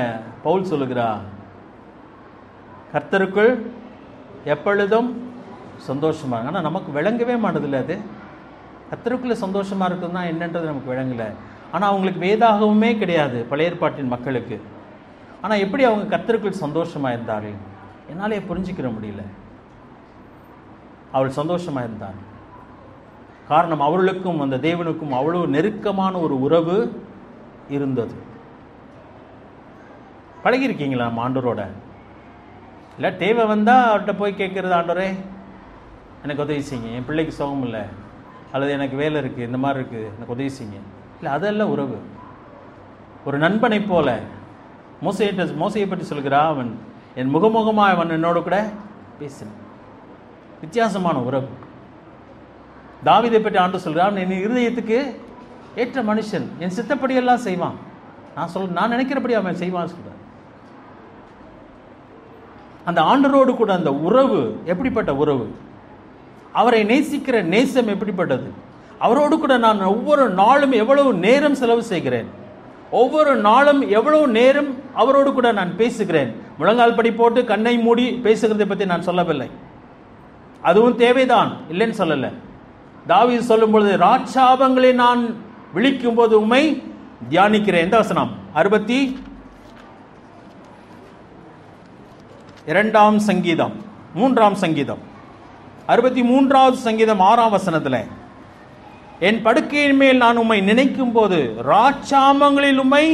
பவுல் சொல்லுகிறார், கர்த்தருக்குள் எப்பொழுதும் சந்தோஷமா. ஆனால் நமக்கு விளங்கவே மாட்டதில்லை. அது கர்த்தருக்குள்ள சந்தோஷமா இருக்குதுன்னா என்னன்றது நமக்கு விளங்கலை. ஆனால் அவங்களுக்கு வேதாகவுமே கிடையாது பழைய ஏற்பாட்டின் மக்களுக்கு. ஆனால் எப்படி அவங்க கர்த்தருக்குள் சந்தோஷமா இருந்தார்கள் என்னாலே புரிஞ்சுக்கிற முடியல. அவள் சந்தோஷமா இருந்தார். காரணம், அவர்களுக்கும் அந்த தேவனுக்கும் அவ்வளவு நெருக்கமான ஒரு உறவு இருந்தது. பழகிருக்கீங்களா நம்ம ஆண்டவரோட? இல்லை தேவை வந்தால் அவர்கிட்ட போய் கேட்குறது, ஆண்டவரே எனக்கு உதவி செய்யுங்க, என் பிள்ளைக்கு சுகம் இல்லை, அல்லது எனக்கு வேலை இருக்குது, இந்த மாதிரி இருக்குது, எனக்கு உதவி செய்யுங்க. இல்லை, அதெல்லாம் உறவு. ஒரு நண்பனை போல மோசையை பற்றி சொல்கிறா, அவன் என் முகமுகமாக அவன் என்னோடு கூட பேசினான். வித்தியாசமான உறவு. தாவீதை பற்றி ஆண்டு சொல்கிறான், என் இருதயத்துக்கு ஏற்ற மனுஷன், என் சித்தப்படியெல்லாம் செய்வான். நான் நினைக்கிறபடி அவன் செய்வான்னு சொல்கிறான். அந்த ஆண்டரோடு கூட அந்த உறவு எப்படிப்பட்ட உறவு? அவரை நேசிக்கிற நேசம் எப்படிப்பட்டது? அவரோடு கூட நான் ஒவ்வொரு நாளும் எவ்வளவு நேரம் செலவு செய்கிறேன், ஒவ்வொரு நாளும் எவ்வளவு நேரம் அவரோடு கூட நான் பேசுகிறேன். முழங்கால் படி போட்டு கண்ணை மூடி பேசுகிறதை பற்றி நான் சொல்லவில்லை, அதுவும் தேவைதான், இல்லைன்னு சொல்லலை. தாவீது சொல்லும் பொழுது, ராட்சாபங்களை நான் விழிக்கும் போது உம்மை தியானிக்கிறேன். எந்த வசனம்? 62ஆம் சங்கீதம் 3ஆம் சங்கீதம் 63வது சங்கீதம் 6ஆம் வசனத்தில், என் படுக்கையின் மேல் நான் உம்மை நினைக்கும் போது ராட்சாமங்களில் உம்மை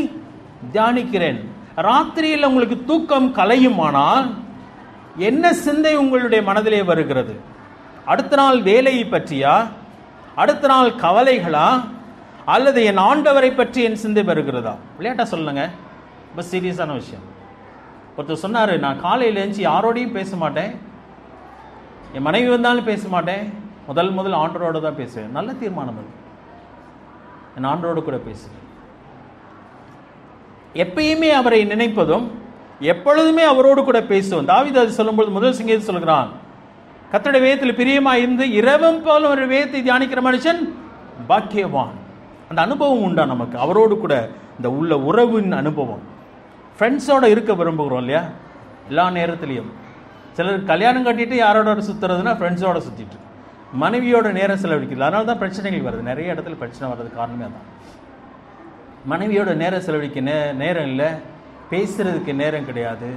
தியானிக்கிறேன். ராத்திரியில் உங்களுக்கு தூக்கம் கலையுமானால் என்ன சிந்தை உங்களுடைய மனதிலே வருகிறது? அடுத்த நாள் வேலையை பற்றியா, அடுத்த நாள் கவலைகளா, அல்லது என் ஆண்டவரை பற்றி என் சிந்தை வருகிறதா? விளையாட்டா சொல்லுங்க, ரொம்ப சீரியஸான விஷயம். ஒருத்தர் சொன்னார், நான் காலையில் எழுந்துச்சு யாரோடையும் பேச மாட்டேன், என் மனைவி வந்தாலும் பேச மாட்டேன், முதல் ஆண்டவரோடு தான் பேசுவேன். நல்ல தீர்மானம் அது. என் ஆண்டவரோடு கூட பேசுவேன். எப்பயுமே அவரை நினைப்பதும் எப்பொழுதுமே அவரோடு கூட பேசுவோம். தாவீது அது சொல்லும்போது முதல் சங்கீதத்தில் சொல்கிறான், கர்த்தருடைய வேதத்தில் பிரியமாக இருந்து இரவும் போல ஒரு வேதத்தை தியானிக்கிற மனுஷன் பாக்கியவான். அந்த அனுபவம் உண்டா நமக்கு? அவரோடு கூட இந்த உள்ள உறவின் அனுபவம். ஃப்ரெண்ட்ஸோடு இருக்க விரும்புகிறோம் இல்லையா? எல்லா நேரத்துலையும். சிலர் கல்யாணம் கட்டிட்டு யாரோட சுற்றுறதுன்னா ஃப்ரெண்ட்ஸோடு சுற்றிட்டு, மனைவியோட நேரம் செலவழிக்கிறது. அதனால தான் பிரச்சனைகள் வருது. நிறைய இடத்துல பிரச்சனை வர்றது காரணமே தான். மனைவியோட நேரம் செலவழிக்க நேரம் இல்லை, பேசுறதுக்கு நேரம் கிடையாது.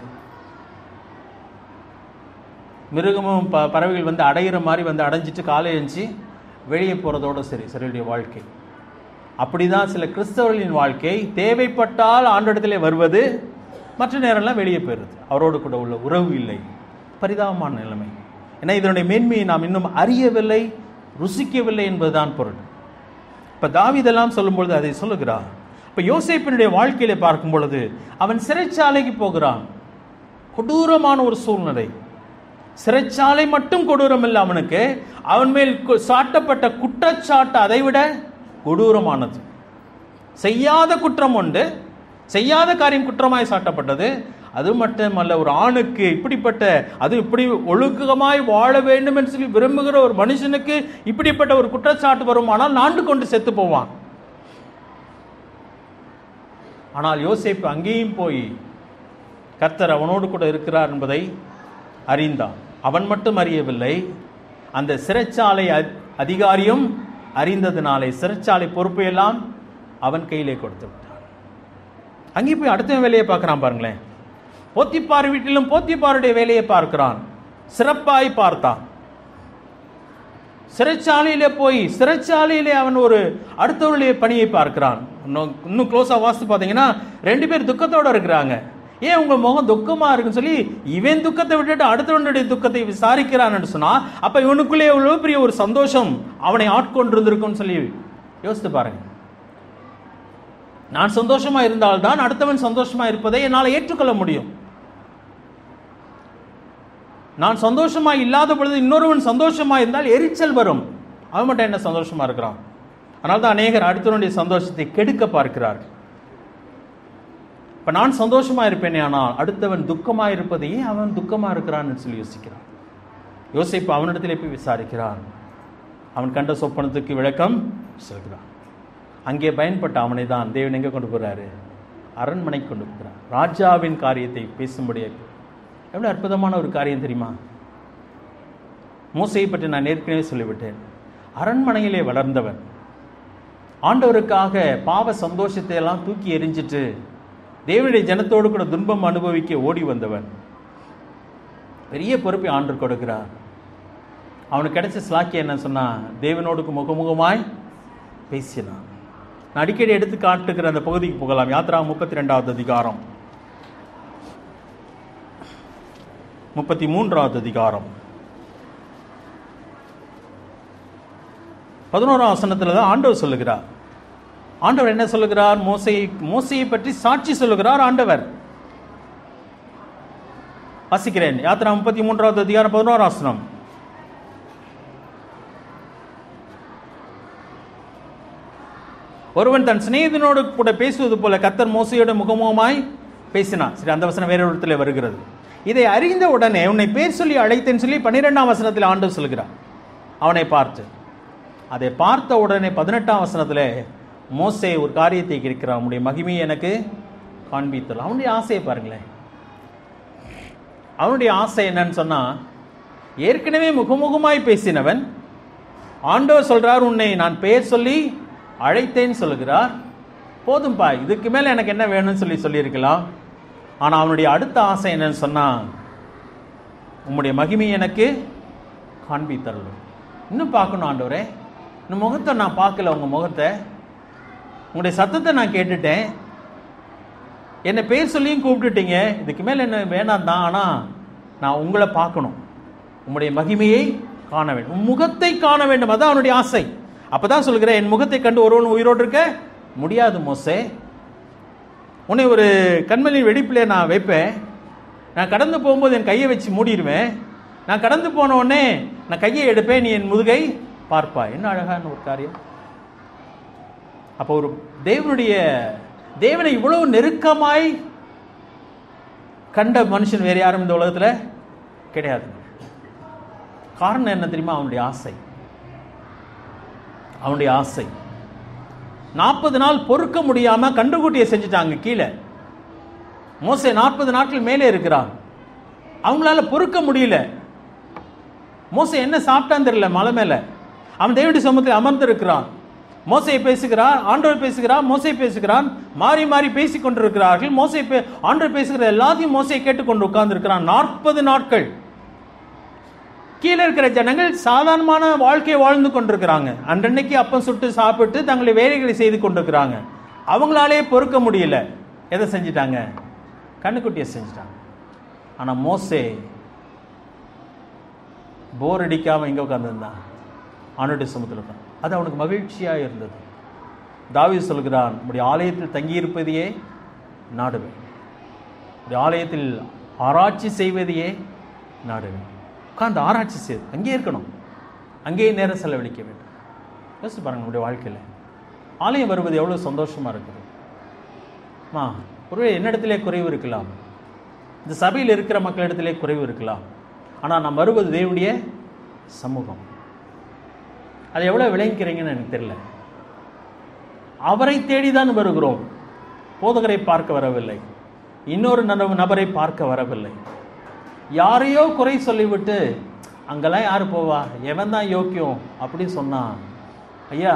மிருகமும் பறவைகள் வந்து அடையிற மாதிரி வந்து அடைஞ்சிட்டு காலை எழுந்துச்சு வெளியே போகிறதோட சரி சரியுடைய வாழ்க்கை. அப்படிதான் சில கிறிஸ்தவர்களின் வாழ்க்கை. தேவைப்பட்டால் ஆண்டவரிடத்திலே வருவது, மற்ற நேரம்லாம் வெளியே போயிடுது. அவரோடு கூட உள்ள உறவு இல்லை. பரிதாபமான நிலைமை. ஏன்னா இதனுடைய மேன்மையை நாம் இன்னும் அறியவில்லை, ருசிக்கவில்லை என்பதுதான் பொருள். இப்போ தாவீதெல்லாம் சொல்லும்பொழுது அதை சொல்லுகிறார். இப்போ யோசேப்பினுடைய வாழ்க்கையில பார்க்கும் பொழுது அவன் சிறைச்சாலைக்கு போகிறான். கொடூரமான ஒரு சூழ்நிலை. சிறைச்சாலை மட்டும் கொடூரம் இல்லை அவனுக்கு, அவன் மேல் சாட்டப்பட்ட குற்றச்சாட்டு அதைவிட கொடூரமானது. செய்யாத குற்றம் உண்டு, செய்யாத காரியம் குற்றமாய் சாட்டப்பட்டது. அது மட்டுமல்ல, ஒரு ஆணுக்கு இப்படிப்பட்ட, அது இப்படி ஒழுக்கமாய் வாழ வேண்டும் என்று சொல்லி விரும்புகிற ஒரு மனுஷனுக்கு இப்படிப்பட்ட ஒரு குற்றச்சாட்டு வருமானால் நாண்டு கொண்டு செத்து போவான். ஆனால் யோசேப்பு அங்கேயும் போய் கர்த்தர் அவனோடு கூட இருக்கிறார் என்பதை அறிந்தான். அவன் மட்டும் அறியவில்லை, அந்த சிறைச்சாலை அதிகாரியும் அறிந்ததினாலே சிறைச்சாலை பொறுப்பையெல்லாம் அவன் கையிலே கொடுத்து விட்டான். அங்கே போய் அடுத்த வேலையை பார்க்குறான் பாருங்களேன். போத்திப்பார் வீட்டிலும் போத்திப்பாருடைய வேலையை பார்க்கிறான். சிறப்பாய் பார்த்தான். சிறைச்சாலையிலே போய் சிறைச்சாலையிலே அவன் ஒரு அடுத்தவருடைய பணியை பார்க்கிறான். இன்னும் க்ளோஸாக வாசித்து பார்த்தீங்கன்னா 2 பேர் துக்கத்தோடு இருக்கிறாங்க. ஏன் உங்க முகம் துக்கமா இருக்குன்னு சொல்லி இவன் துக்கத்தை விட்டுட்டு அடுத்தவனுடைய துக்கத்தை விசாரிக்கிறான்னு சொன்னா, அப்ப இவனுக்குள்ளே எவ்வளவு பெரிய ஒரு சந்தோஷம் அவனை ஆட்கொண்டிருந்திருக்கும்னு சொல்லி யோசித்து பாருங்க. நான் சந்தோஷமா இருந்தால்தான் அடுத்தவன் சந்தோஷமா இருப்பதை என்னால் ஏற்றுக்கொள்ள முடியும். நான் சந்தோஷமா இல்லாத பொழுது இன்னொருவன் சந்தோஷமா இருந்தால் எரிச்சல் வரும். அவன் மட்டும் என்ன சந்தோஷமா இருக்கிறான். அதனால தான் அநேகர் அடுத்தவனுடைய சந்தோஷத்தை கெடுக்க பார்க்கிறார்கள். இப்ப நான் சந்தோஷமா இருப்பேனே, ஆனால் அடுத்தவன் துக்கமா இருப்பதையே அவன் துக்கமா இருக்கிறான்னு சொல்லி யோசிக்கிறான். யோசிப்பு அவனிடத்திலே போய் விசாரிக்கிறான். அவன் கண்ட சொப்பனத்துக்கு விளக்கம் சொல்கிறான். அங்கே பயன்பட்ட அவனை தான் தேவன் எங்கே கொண்டு போகிறாரு? அரண்மனைக்கு கொண்டு போகிறார். ராஜாவின் காரியத்தை பேசும்படியாக. எவ்வளோ அற்புதமான ஒரு காரியம் தெரியுமா? மோசையை பற்றி நான் ஏற்கனவே சொல்லிவிட்டேன். அரண்மனையிலே வளர்ந்தவன், ஆண்டவருக்காக பாவ சந்தோஷத்தை எல்லாம் தூக்கி எறிஞ்சிட்டு தேவனுடைய ஜனத்தோடு கூட துன்பம் அனுபவிக்க ஓடி வந்தவன். பெரிய பொறுப்பை ஆண்டவர் கொடுக்கிறார். அவனுக்கு கிடைச்ச ஸ்லாக்கியம் என்ன சொன்னா, தேவனோடுக்கு முகமுகமாய் பேசினான். நான் அடிக்கடி எடுத்து காட்டுகிற அந்த பகுதிக்கு போகலாம். யாத்ரா 32வது அதிகாரம், 33வது அதிகாரம் 11ஆம் வசனத்துல தான் ஆண்டவர் சொல்லுகிறார். ஆண்டவர் என்ன சொல்லுகிறார்? மோசையை பற்றி சாட்சி சொல்லுகிறார் ஆண்டவர். வாசிக்கிறேன். யாத்ரா 33வது அதிகாரம் 11ஆம் வசனம். ஒருவன் தன் சிநேகிதனோடு கூட பேசுவது போல கர்த்தர் மோசையோட முகமுகமாய் பேசினான். சரி, அந்த வசனம் வேற இடத்துல வருகிறது. இதை அறிந்த உடனே உன்னை பேர் சொல்லி அழைத்தேன்னு சொல்லி 12ஆம் வசனத்தில் ஆண்டவர் சொல்கிறார் அவனை பார்த்து. அதை பார்த்த உடனே 18ஆம் வசனத்தில் மோசே ஒரு காரியத்தை கேட்கிறான். அவனுடைய மகிமையை எனக்கு காண்பித்தல். அவனுடைய ஆசையை பாருங்களேன். அவனுடைய ஆசை என்னன்னு சொன்னா, ஏற்கனவே முகமுகமாய் பேசினவன் ஆண்டவர் சொல்றார், உன்னை நான் பெயர் சொல்லி அழைத்தேன்னு சொல்லுகிறார். போதும்பா, இதுக்கு மேல எனக்கு என்ன வேணும்னு சொல்லியிருக்கலாம். ஆனா அவனுடைய அடுத்த ஆசை என்னன்னு சொன்னா, உம்முடைய மகிமையை எனக்கு காண்பித்தரலும். இன்னும் பார்க்கணும் ஆண்டவரே, இந்த முகத்தை நான் பார்க்கல, உங்க முகத்தை, உங்களுடைய சத்தத்தை நான் கேட்டுட்டேன், என்னை பேர் சொல்லியும் கூப்பிட்டுட்டீங்க, இதுக்கு மேல என்ன வேணாம் தான், ஆனா நான் உங்களை பார்க்கணும், உம்முடைய மகிமையை காண வேண்டும், உன் முகத்தை காண வேண்டும். அதான் அவனுடைய ஆசை. அப்பதான் சொல்கிறேன், என் முகத்தை கண்டு ஒருவன் உயிரோடு இருக்க முடியாது மோசே. உன்னை ஒரு கண்மணியின் வெடிப்பிலே நான் வைப்பேன். நான் கடந்து போகும்போது என் கையை வச்சு மூடிடுவேன். நான் கடந்து போன உடனே நான் கையை எடுப்பேன், நீ என் முதுகை பார்ப்பாய். என்ன அழகான ஒரு காரியம். அப்போ ஒரு தேவனை இவ்வளவு நெருக்கமாய் கண்ட மனுஷன் வேற யாரும் இந்த உலகத்தில் கிடையாது. காரணம் என்ன தெரியுமா? அவனுடைய ஆசை. அவனுடைய ஆசை. 40 நாள் பொறுக்க முடியாம கன்றுக்குட்டியை செஞ்சுட்டாங்க கீழே. மோசே 40 நாட்கள் மேலே இருக்கிறான். அவங்களால பொறுக்க முடியல. மோசே என்ன சாப்பிட்டான்னு தெரியல. மலை மேல அவன் தேவனுடைய சமூகத்தில் அமர்ந்து இருக்கிறான். மோசே பேசுகிறார், ஆண்டவர் பேசுகிறார், மோசே பேசுகிறான். மாறி மாறி பேசிக் கொண்டிருக்கிறார்கள். ஆண்டவர் பேசுகிற எல்லாத்தையும் மோசே கேட்டுக்கொண்டு உட்கார்ந்து இருக்கிறான். 40 நாட்கள் கீழே இருக்கிற ஜனங்கள் சாதாரணமான வாழ்க்கையை வாழ்ந்து கொண்டிருக்கிறாங்க. அன்றைக்கு அப்பம் சுட்டு சாப்பிட்டு தங்களுடைய வேலைகளை செய்து கொண்டிருக்கிறாங்க. அவங்களாலே பொறுக்க முடியல. எதை செஞ்சிட்டாங்க? கண்ணுக்குட்டியை செஞ்சிட்டாங்க. ஆனா மோசே போர் அடிக்காம எங்க உட்கார்ந்துருந்தான்? ஆண்டவருடைய சமூகத்தில். அது அவனுக்கு மகிழ்ச்சியா இருந்தது. தாவீது சொல்கிறான், உம்முடைய ஆலயத்தில் தங்கியிருப்பதையே நாடுவேன், உம்முடைய ஆலயத்தில் ஆராய்ச்சி செய்வதையே நாடுவேன். உட்கார்ந்து ஆராய்ச்சி செய்து அங்கே இருக்கணும், அங்கேயே நேரம் செலவழிக்க வேண்டும். யோசிச்சு பாருங்க, நம்முடைய வாழ்க்கையில் ஆலயம் வருவது எவ்வளவு சந்தோஷமா இருக்குது. ஒருவேளை என்னிடத்திலே குறைவு இருக்கலாம், இந்த சபையில் இருக்கிற மக்களிடத்திலே குறைவு இருக்கலாம். ஆனால் நாம் வருவது தேவனுடைய சமூகம். அதை எவ்வளவு விளங்கிக்கிறீங்கன்னு எனக்கு தெரியல. அவரை தேடிதான் வருகிறோம். போதகரை பார்க்க வரவில்லை, இன்னொரு நபரை பார்க்க வரவில்லை. யாரையோ குறை சொல்லிவிட்டு அங்கெல்லாம் யாரு போவா, எவன் தான் யோக்கியம் அப்படின்னு சொன்னான். ஐயா,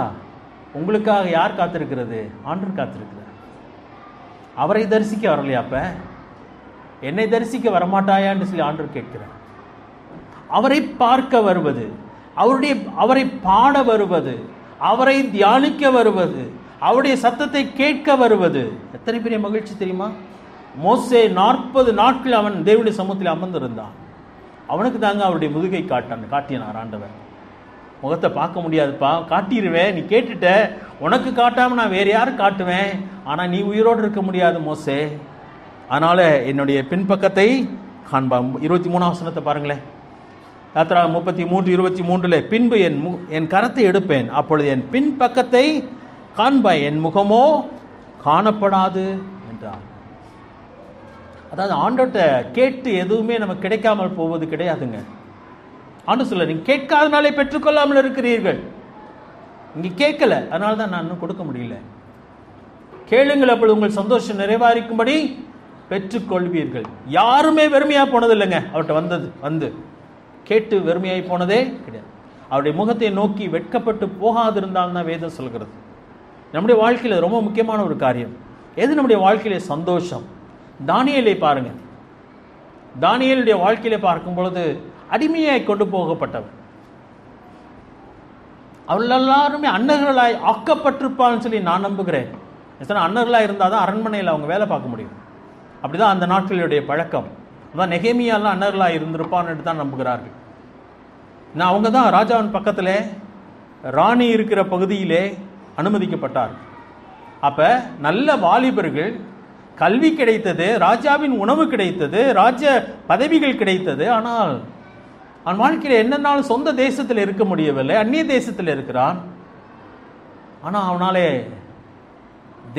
உங்களுக்காக யார் காத்திருக்கிறது? ஆண்டவர் காத்திருக்கிறார். அவரை தரிசிக்க வரலையா? அப்ப என்னை தரிசிக்க வரமாட்டாயான்னு சொல்லி ஆண்டவர் கேட்கிறார். அவரை பார்க்க வருவது, அவரை பாட வருவது, அவரை தியானிக்க வருவது, அவருடைய சத்தத்தை கேட்க வருவது எத்தனை பெரிய மகிழ்ச்சி தெரியுமா? மோசே 40 நாட்கள் அவன் தேவனுடைய சமூகத்தில் அமர்ந்திருந்தான். அவனுக்கு தாங்க அவருடைய முதுகை காட்டினார் ஆண்டவர். முகத்தை பார்க்க முடியாதுப்பா, காட்டிடுவேன், நீ கேட்டுட்ட, உனக்கு காட்டாமல் நான் வேறு யாரும் காட்டுவேன், ஆனால் நீ உயிரோடு இருக்க முடியாது மோசே, அதனால் என்னுடைய பின்பக்கத்தை காண்பா. 23ஆம் வசனத்தை பாருங்களேன். யாத்ரா 33:23 பின்பு என் கரத்தை எடுப்பேன், அப்பொழுது என் பின்பக்கத்தை காண்பாய், என் முகமோ காணப்படாது என்றார். அதாவது ஆண்டவர்கிட்ட கேட்டு எதுவுமே நமக்கு கிடைக்காமல் போவது கிடையாதுங்க. ஆண்டு சொல்ல, நீங்க கேட்காதனாலே பெற்றுக்கொள்ளாமல் இருக்கிறீர்கள். இங்க கேட்கல, அதனால தான் நான் இன்னும் கொடுக்க முடியல. கேளுங்கள், அப்பொழுது உங்கள் சந்தோஷம் நிறைவாரிக்கும்படி பெற்றுக்கொள்வீர்கள். யாருமே வெறுமையா போனது இல்லைங்க. அவர்கிட்ட வந்து கேட்டு வெறுமையாய் போனதே கிடையாது. அவருடைய முகத்தை நோக்கி வெட்கப்பட்டு போகாதிருந்தால் தான் வேதம் சொல்கிறது. நம்முடைய வாழ்க்கையில் ரொம்ப முக்கியமான ஒரு காரியம் எது? நம்முடைய வாழ்க்கையிலே சந்தோஷம். தானியேலை பாருங்க. தானியேலுடைய வாழ்க்கையிலே பார்க்கும் பொழுது அடிமையாய் கொண்டு போகப்பட்டவர். அவர்கள் எல்லாருமே அன்னர்களாய் ஆக்கப்பட்டிருப்பான்னு சொல்லி நான் நம்புகிறேன். அன்னர்களாக இருந்தால் தான் அரண்மனையில் அவங்க வேலை பார்க்க முடியும். அப்படிதான் அந்த நாட்களுடைய பழக்கம். அதான் நெகேமியாலாம் அன்னர்களாக இருந்திருப்பான்னு தான் நம்புகிறார்கள். நான் அவங்க தான் ராஜாவின் பக்கத்தில் ராணி இருக்கிற பகுதியிலே அனுமதிக்கப்பட்டார். அப்போ நல்ல வாலிபர்கள், கல்வி கிடைத்தது, ராஜாவின் உணவு கிடைத்தது, ராஜ பதவிகள் கிடைத்தது. ஆனால் அவன் வாழ்க்கையில் என்னன்னாலும் சொந்த தேசத்தில் இருக்க முடியவில்லை, அந்நிய தேசத்தில் இருக்கிறான். ஆனால் அவனாலே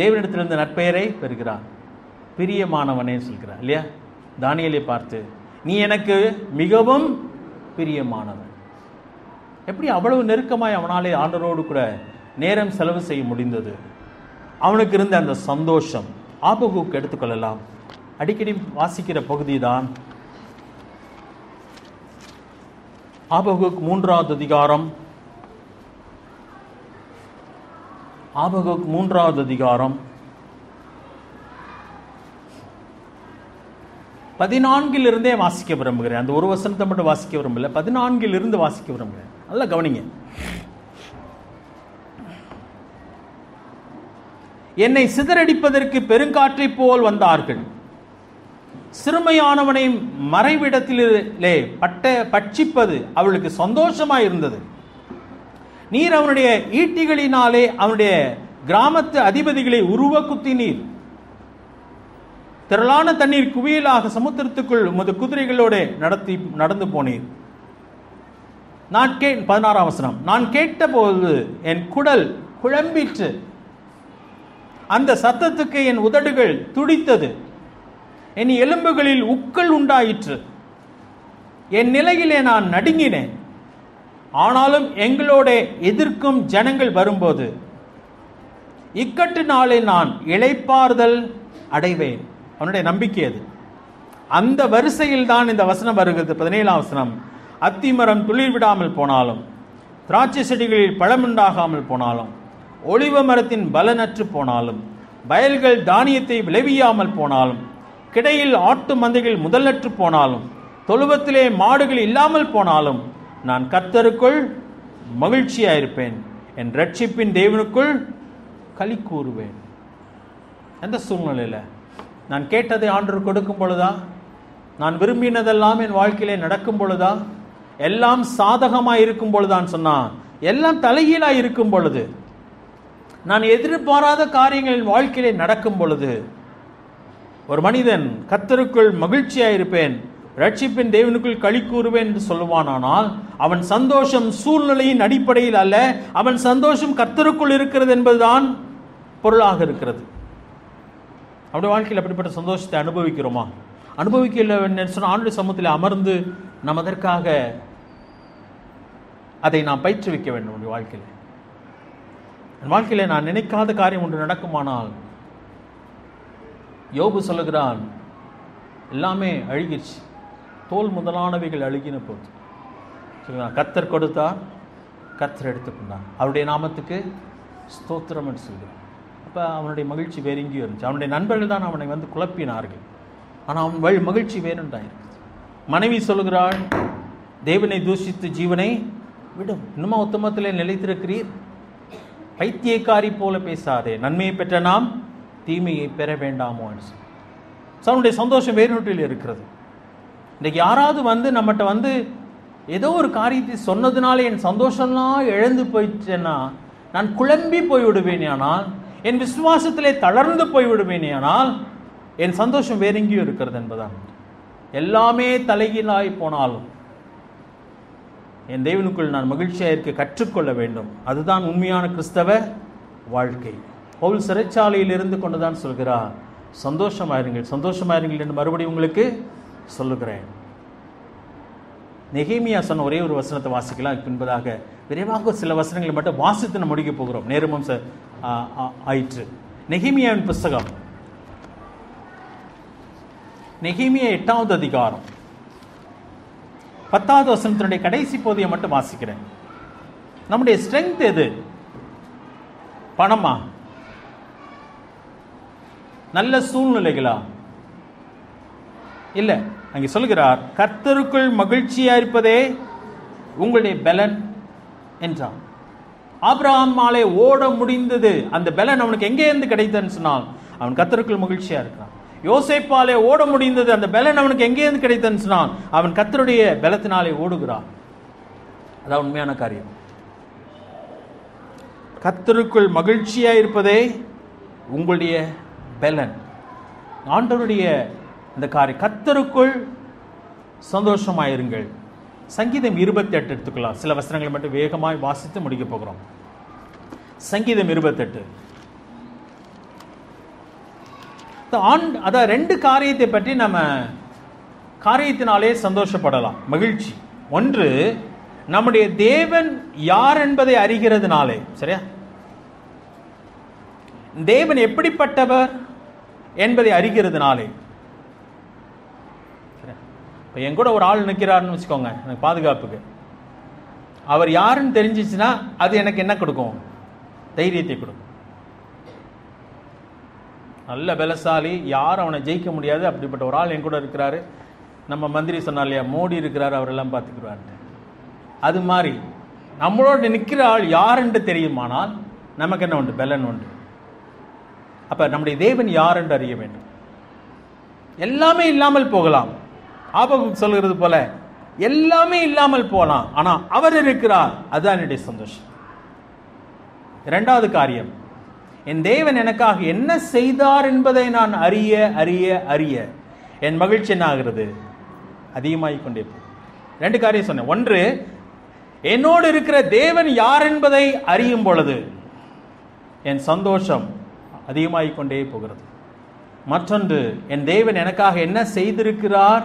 தேவனிடத்திலிருந்து நற்பெயரை பெறுகிறான். பிரியமானவனே சொல்கிறான் இல்லையா? தானியேலை பார்த்து, நீ எனக்கு மிகவும் பிரியமானவன். எப்படி அவ்வளவு நெருக்கமாய் அவனாலே ஆண்டவரோடு கூட நேரம் செலவு செய்ய முடிந்தது? அவனுக்கு இருந்த அந்த சந்தோஷம். ஆபகுக் எடுத்துக்கொள்ளலாம். அடிக்கடி வாசிக்கிற பகுதி தான் ஆபகுக் 3வது அதிகாரம். ஆபகுக் 3வது அதிகாரம் 14 வாசிக்க விரும்புகிறேன். அந்த ஒரு வசனத்தை மட்டும் வாசிக்க விரும்பல, 14 வாசிக்க விரும்புகிறேன். நல்லா கவனிங்க. என்னை சிதறடிப்பதற்கு பெருங்காற்றை போல் வந்தார்கள். சிறுமையானவனை மறைவிடத்திலே பட்சிப்பது அவளுக்கு சந்தோஷமாய் இருந்தது. நீர் அவனுடைய ஈட்டிகளினாலே அவனுடைய கிராமத்து அதிபதிகளை உருவ குத்தினீர். திரளான தண்ணீர் குவியலாக சமுத்திரத்துக்குள் உமது குதிரைகளோடு நடந்து போனீர். 16ஆம் வசனம். நான் கேட்டபோது என் குடல் குழம்பிற்று, அந்த சத்தத்துக்கு என் உதடுகள் துடித்தது, என் எலும்புகளில் உக்கள் உண்டாயிற்று, என் நிலையிலே நான் நடுங்கினேன். ஆனாலும் எங்களோட எதிர்க்கும் ஜனங்கள் வரும்போது இக்கட்டு நாளை நான் இளைப்பாறுதல் அடைவேன். அவனுடைய நம்பிக்கை அது. அந்த வரிசையில் தான் இந்த வசனம் வருகிறது. 17ஆம் வசனம். அத்திமரம் துளிர் விடாமல் போனாலும், திராட்சை செடிகளில் பழமுண்டாகாமல் போனாலும், ஒலிவ மரத்தின் பலனற்று போனாலும், வயல்கள் தானியத்தை விளைவியாமல் போனாலும், கிடையில் ஆட்டு மந்தைகள் முதலற்று போனாலும், தொழுவத்திலே மாடுகள் இல்லாமல் போனாலும், நான் கர்த்தருக்குள் மகிழ்ச்சியாயிருப்பேன், என் ரட்சிப்பின் தேவனுக்குள் களி கூறுவேன். எந்த சூழ்நிலையில்? நான் கேட்டதை ஆண்டவர் கொடுக்கும் பொழுதா? நான் விரும்பினதெல்லாம் என் வாழ்க்கையிலே நடக்கும் பொழுதா? எல்லாம் சாதகமாக இருக்கும் பொழுதான்னு சொன்னான். எல்லாம் தலைகீழாக இருக்கும் பொழுது, நான் எதிர்பாராத காரியங்கள் என் வாழ்க்கையிலே நடக்கும் பொழுது, ஒரு மனிதன் கர்த்தருக்குள் மகிழ்ச்சியாயிருப்பேன், ரட்சிப்பின் தேவனுக்குள் களி கூறுவேன் என்று சொல்லுவானானால், அவன் சந்தோஷம் சூழ்நிலையின் அடிப்படையில் அல்ல, அவன் சந்தோஷம் கர்த்தருக்குள் இருக்கிறது என்பதுதான் பொருளாக இருக்கிறது. அவருடைய வாழ்க்கையில் அப்படிப்பட்ட சந்தோஷத்தை அனுபவிக்கிறோமா? அனுபவிக்கல சொன்ன ஆண்டு சமூகத்தில் அமர்ந்து நாம் அதற்காக அதை நாம் பயிற்றுவிக்க வேண்டும். உடைய வாழ்க்கையில், என் வாழ்க்கையில் நான் நினைக்காத காரியம் ஒன்று நடக்குமானால், யோபு சொல்லுகிறான், எல்லாமே அழுகிடுச்சு, தோல் முதலானவைகள் அழுகின போது சொல்லுகிறான், கர்த்தர் கொடுத்தார், கர்த்தர் எடுத்துக்கொண்டார், அவருடைய நாமத்துக்கு ஸ்தோத்திரம் என்று சொல்கிறார். அப்போ அவனுடைய மகிழ்ச்சி வேற எங்கேயும் இருந்துச்சு. அவனுடைய நண்பர்கள் தான் அவனை வந்து குழப்பினார்கள். ஆனால் அவன் மகிழ்ச்சி வேறுண்டாயிருக்கு. மனைவி சொல்லுகிறாள், தேவனை தூஷித்து ஜீவனை விடும். இன்னுமா உத்தமத்திலே நிலைத்திருக்கிறீர்? பைத்தியக்காரி போல பேசாதே, நன்மையை பெற்ற நாம் தீமையை பெற வேண்டாமோ. அவனுடைய சந்தோஷம் வேறுநூற்றில் இருக்கிறது. இன்றைக்கு யாராவது வந்து நம்மகிட்ட வந்து ஏதோ ஒரு காரியத்தை சொன்னதுனால என் சந்தோஷம்லாம் இழந்து போயிட்டேன்னா நான் குழம்பி போய்விடுவேனே, ஆனால் என் விசுவாசத்திலே தளர்ந்து போய்விடுவேனே, ஆனால் என் சந்தோஷம் வேற எங்கேயும் இருக்கிறது என்பதான். எல்லாமே தலைகீழாய் போனாலும் என் தேவனுக்குள் நான் மகிழ்ச்சியாக இருக்க கற்றுக்கொள்ள வேண்டும். அதுதான் உண்மையான கிறிஸ்தவ வாழ்க்கை. பவுல் சிறைச்சாலையில் இருந்து கொண்டுதான் சொல்கிறார், சந்தோஷமாயிருங்கள் சந்தோஷமாயிருங்கள் என்று மறுபடியும் உங்களுக்கு சொல்லுகிறேன். நெகேமியா சொன்ன ஒரே ஒரு வசனத்தை வாசிக்கலாம். பின்பதாக விரைவாக சில வசனங்களை மட்டும் வாசித்து நம்ம முடிக்க போகிறோம். நேரமும் ஆயிற்று. நெகேமியாவின் புஸ்தகம், நெகேமியா 8வது அதிகாரம் 10வது வசனத்தினுடைய கடைசி பகுதியை மட்டும் வாசிக்கிறேன். நம்முடைய ஸ்ட்ரென்த் எது? பணமா? நல்ல சூழ்நிலைகளா? இல்ல. அங்கே சொல்கிறார், கர்த்தருக்குள் மகிழ்ச்சியா இருப்பதே உங்களுடைய பலன் என்றார். ஆபிரகாமாலே ஓட முடிந்தது. அந்த பலன் அவனுக்கு எங்கே இருந்து கிடைத்தன்னு சொன்னால் அவன் கர்த்தருக்குள் மகிழ்ச்சியா இருக்கிறான். யோசேப்பாலே ஓட முடிந்தது. அந்த பலன் அவனுக்கு எங்கே இருந்து கிடைத்தன்னு சொன்னால் அவன் கர்த்தருடைய பலத்தினாலே ஓடுகிறான். அதான் உண்மையான காரியம். கர்த்தருக்குள் மகிழ்ச்சியா இருப்பதே உங்களுடைய பலன். ஆண்டவருடைய இந்த காரியம், கர்த்தருக்குள் சந்தோஷமாயிருங்கள். சங்கீதம் 28 எடுத்துக்கலாம். சில வசனங்களை மட்டும் வேகமாய் வாசித்து முடிக்க போகிறோம். சங்கீதம் 28. அதான் 2 காரியத்தை பற்றி நம்ம காரியத்தினாலே சந்தோஷப்படலாம். மகிழ்ச்சி ஒன்று, நம்முடைய தேவன் யார் என்பதை அறிகிறதுனாலே. சரியா? தேவன் எப்படிப்பட்டவர் என்பதை அறிகிறதுனாலே. இப்போ என் கூட ஒரு ஆள் நிற்கிறாருன்னு வச்சுக்கோங்க, எனக்கு பாதுகாப்புக்கு. அவர் யாருன்னு தெரிஞ்சிச்சுன்னா அது எனக்கு என்ன கொடுக்கும்? தைரியத்தை கொடுக்கும். நல்ல பலசாலி, யாரும் அவனை ஜெயிக்க முடியாது. அப்படிப்பட்ட ஒரு ஆள் என் கூட இருக்கிறாரு. நம்ம மந்திரி சொன்னார் இல்லையா, மோடி இருக்கிறாரு, அவரெல்லாம் பார்த்துக்கிறாரு. அது மாதிரி நம்மளோட நிற்கிற ஆள் யாருன்னு தெரியுமானால் நமக்கு என்ன உண்டு? பலன் உண்டு. அப்போ நம்முடைய தேவன் யார் என்று அறிய வேண்டும். எல்லாமே இல்லாமல் போகலாம். ஆபகுக் சொல்கிறது போல எல்லாமே இல்லாமல் போகலாம், ஆனால் அவர் இருக்கிறார். அதுதான் என்னுடைய சந்தோஷம். 2வது காரியம், என் தேவன் எனக்காக என்ன செய்தார் என்பதை நான் அறிய அறிய அறிய என் மகிழ்ச்சி என்ன ஆகிறது? அதிகமாகிக் கொண்டே போகும். 2 காரியம் சொன்னேன். ஒன்று, என்னோடு இருக்கிற தேவன் யார் என்பதை அறியும் பொழுது என் சந்தோஷம் அதிகமாகிக் கொண்டே போகிறது. மற்றொன்று, என் தேவன் எனக்காக என்ன செய்திருக்கிறார்,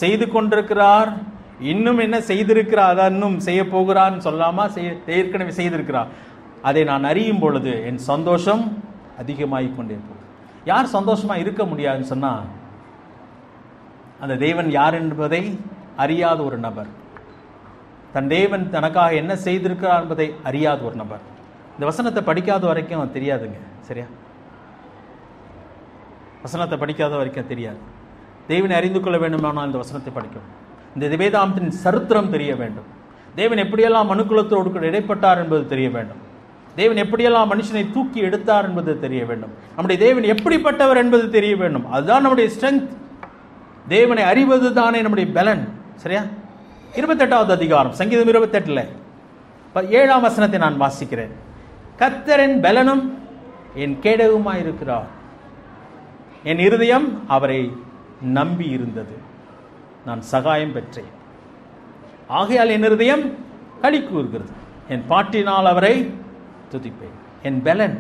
செய்து கொண்டிருக்கிறார், இன்னும் என்ன செய்திருக்கிறார், அதை இன்னும் செய்ய போகிறார்னு சொல்லாமா, ஏற்கனவே செய்திருக்கிறார், அதை நான் அறியும் பொழுது என் சந்தோஷம் அதிகமாகிக் கொண்டே போகும். யார் சந்தோஷமாக இருக்க முடியாதுன்னு சொன்னால் அந்த தேவன் யார் என்பதை அறியாத ஒரு நபர், தன் தேவன் தனக்காக என்ன செய்திருக்கிறார் என்பதை அறியாத ஒரு நபர். இந்த வசனத்தை படிக்காத வரைக்கும் தெரியாதுங்க. சரியா? வசனத்தை படிக்காத வரைக்கும் தெரியாது. தேவனை அறிந்து கொள்ள வேண்டுமானால் இந்த வசனத்தை படிக்கும். இந்த வேதாந்தத்தின் சரித்திரம் தெரிய வேண்டும். தேவன் எப்படியெல்லாம் மனுக்குலத்தோடு இடைப்பட்டார் என்பது தெரிய வேண்டும். தேவன் எப்படியெல்லாம் மனுஷனை தூக்கி எடுத்தார் என்பது தெரிய வேண்டும். நம்முடைய தேவன் எப்படிப்பட்டவர் என்பது தெரிய வேண்டும். அதுதான் நம்முடைய ஸ்ட்ரென்த். தேவனை அறிவது தானே நம்முடைய பலன். சரியா? 28வது அதிகாரம் சங்கீதம் 28 7ஆம் வசனத்தை நான் வாசிக்கிறேன். கர்த்தரின் பலனும் என் கேடகமாய் இருக்கிறார். என் இருதயம் அவரை நம்பி இருந்தது, நான் சகாயம் பெற்றேன். ஆகையால் என் இருதயம் களி கூறுகிறது, என் பாட்டினால் அவரை துதிப்பேன். என் பலன்,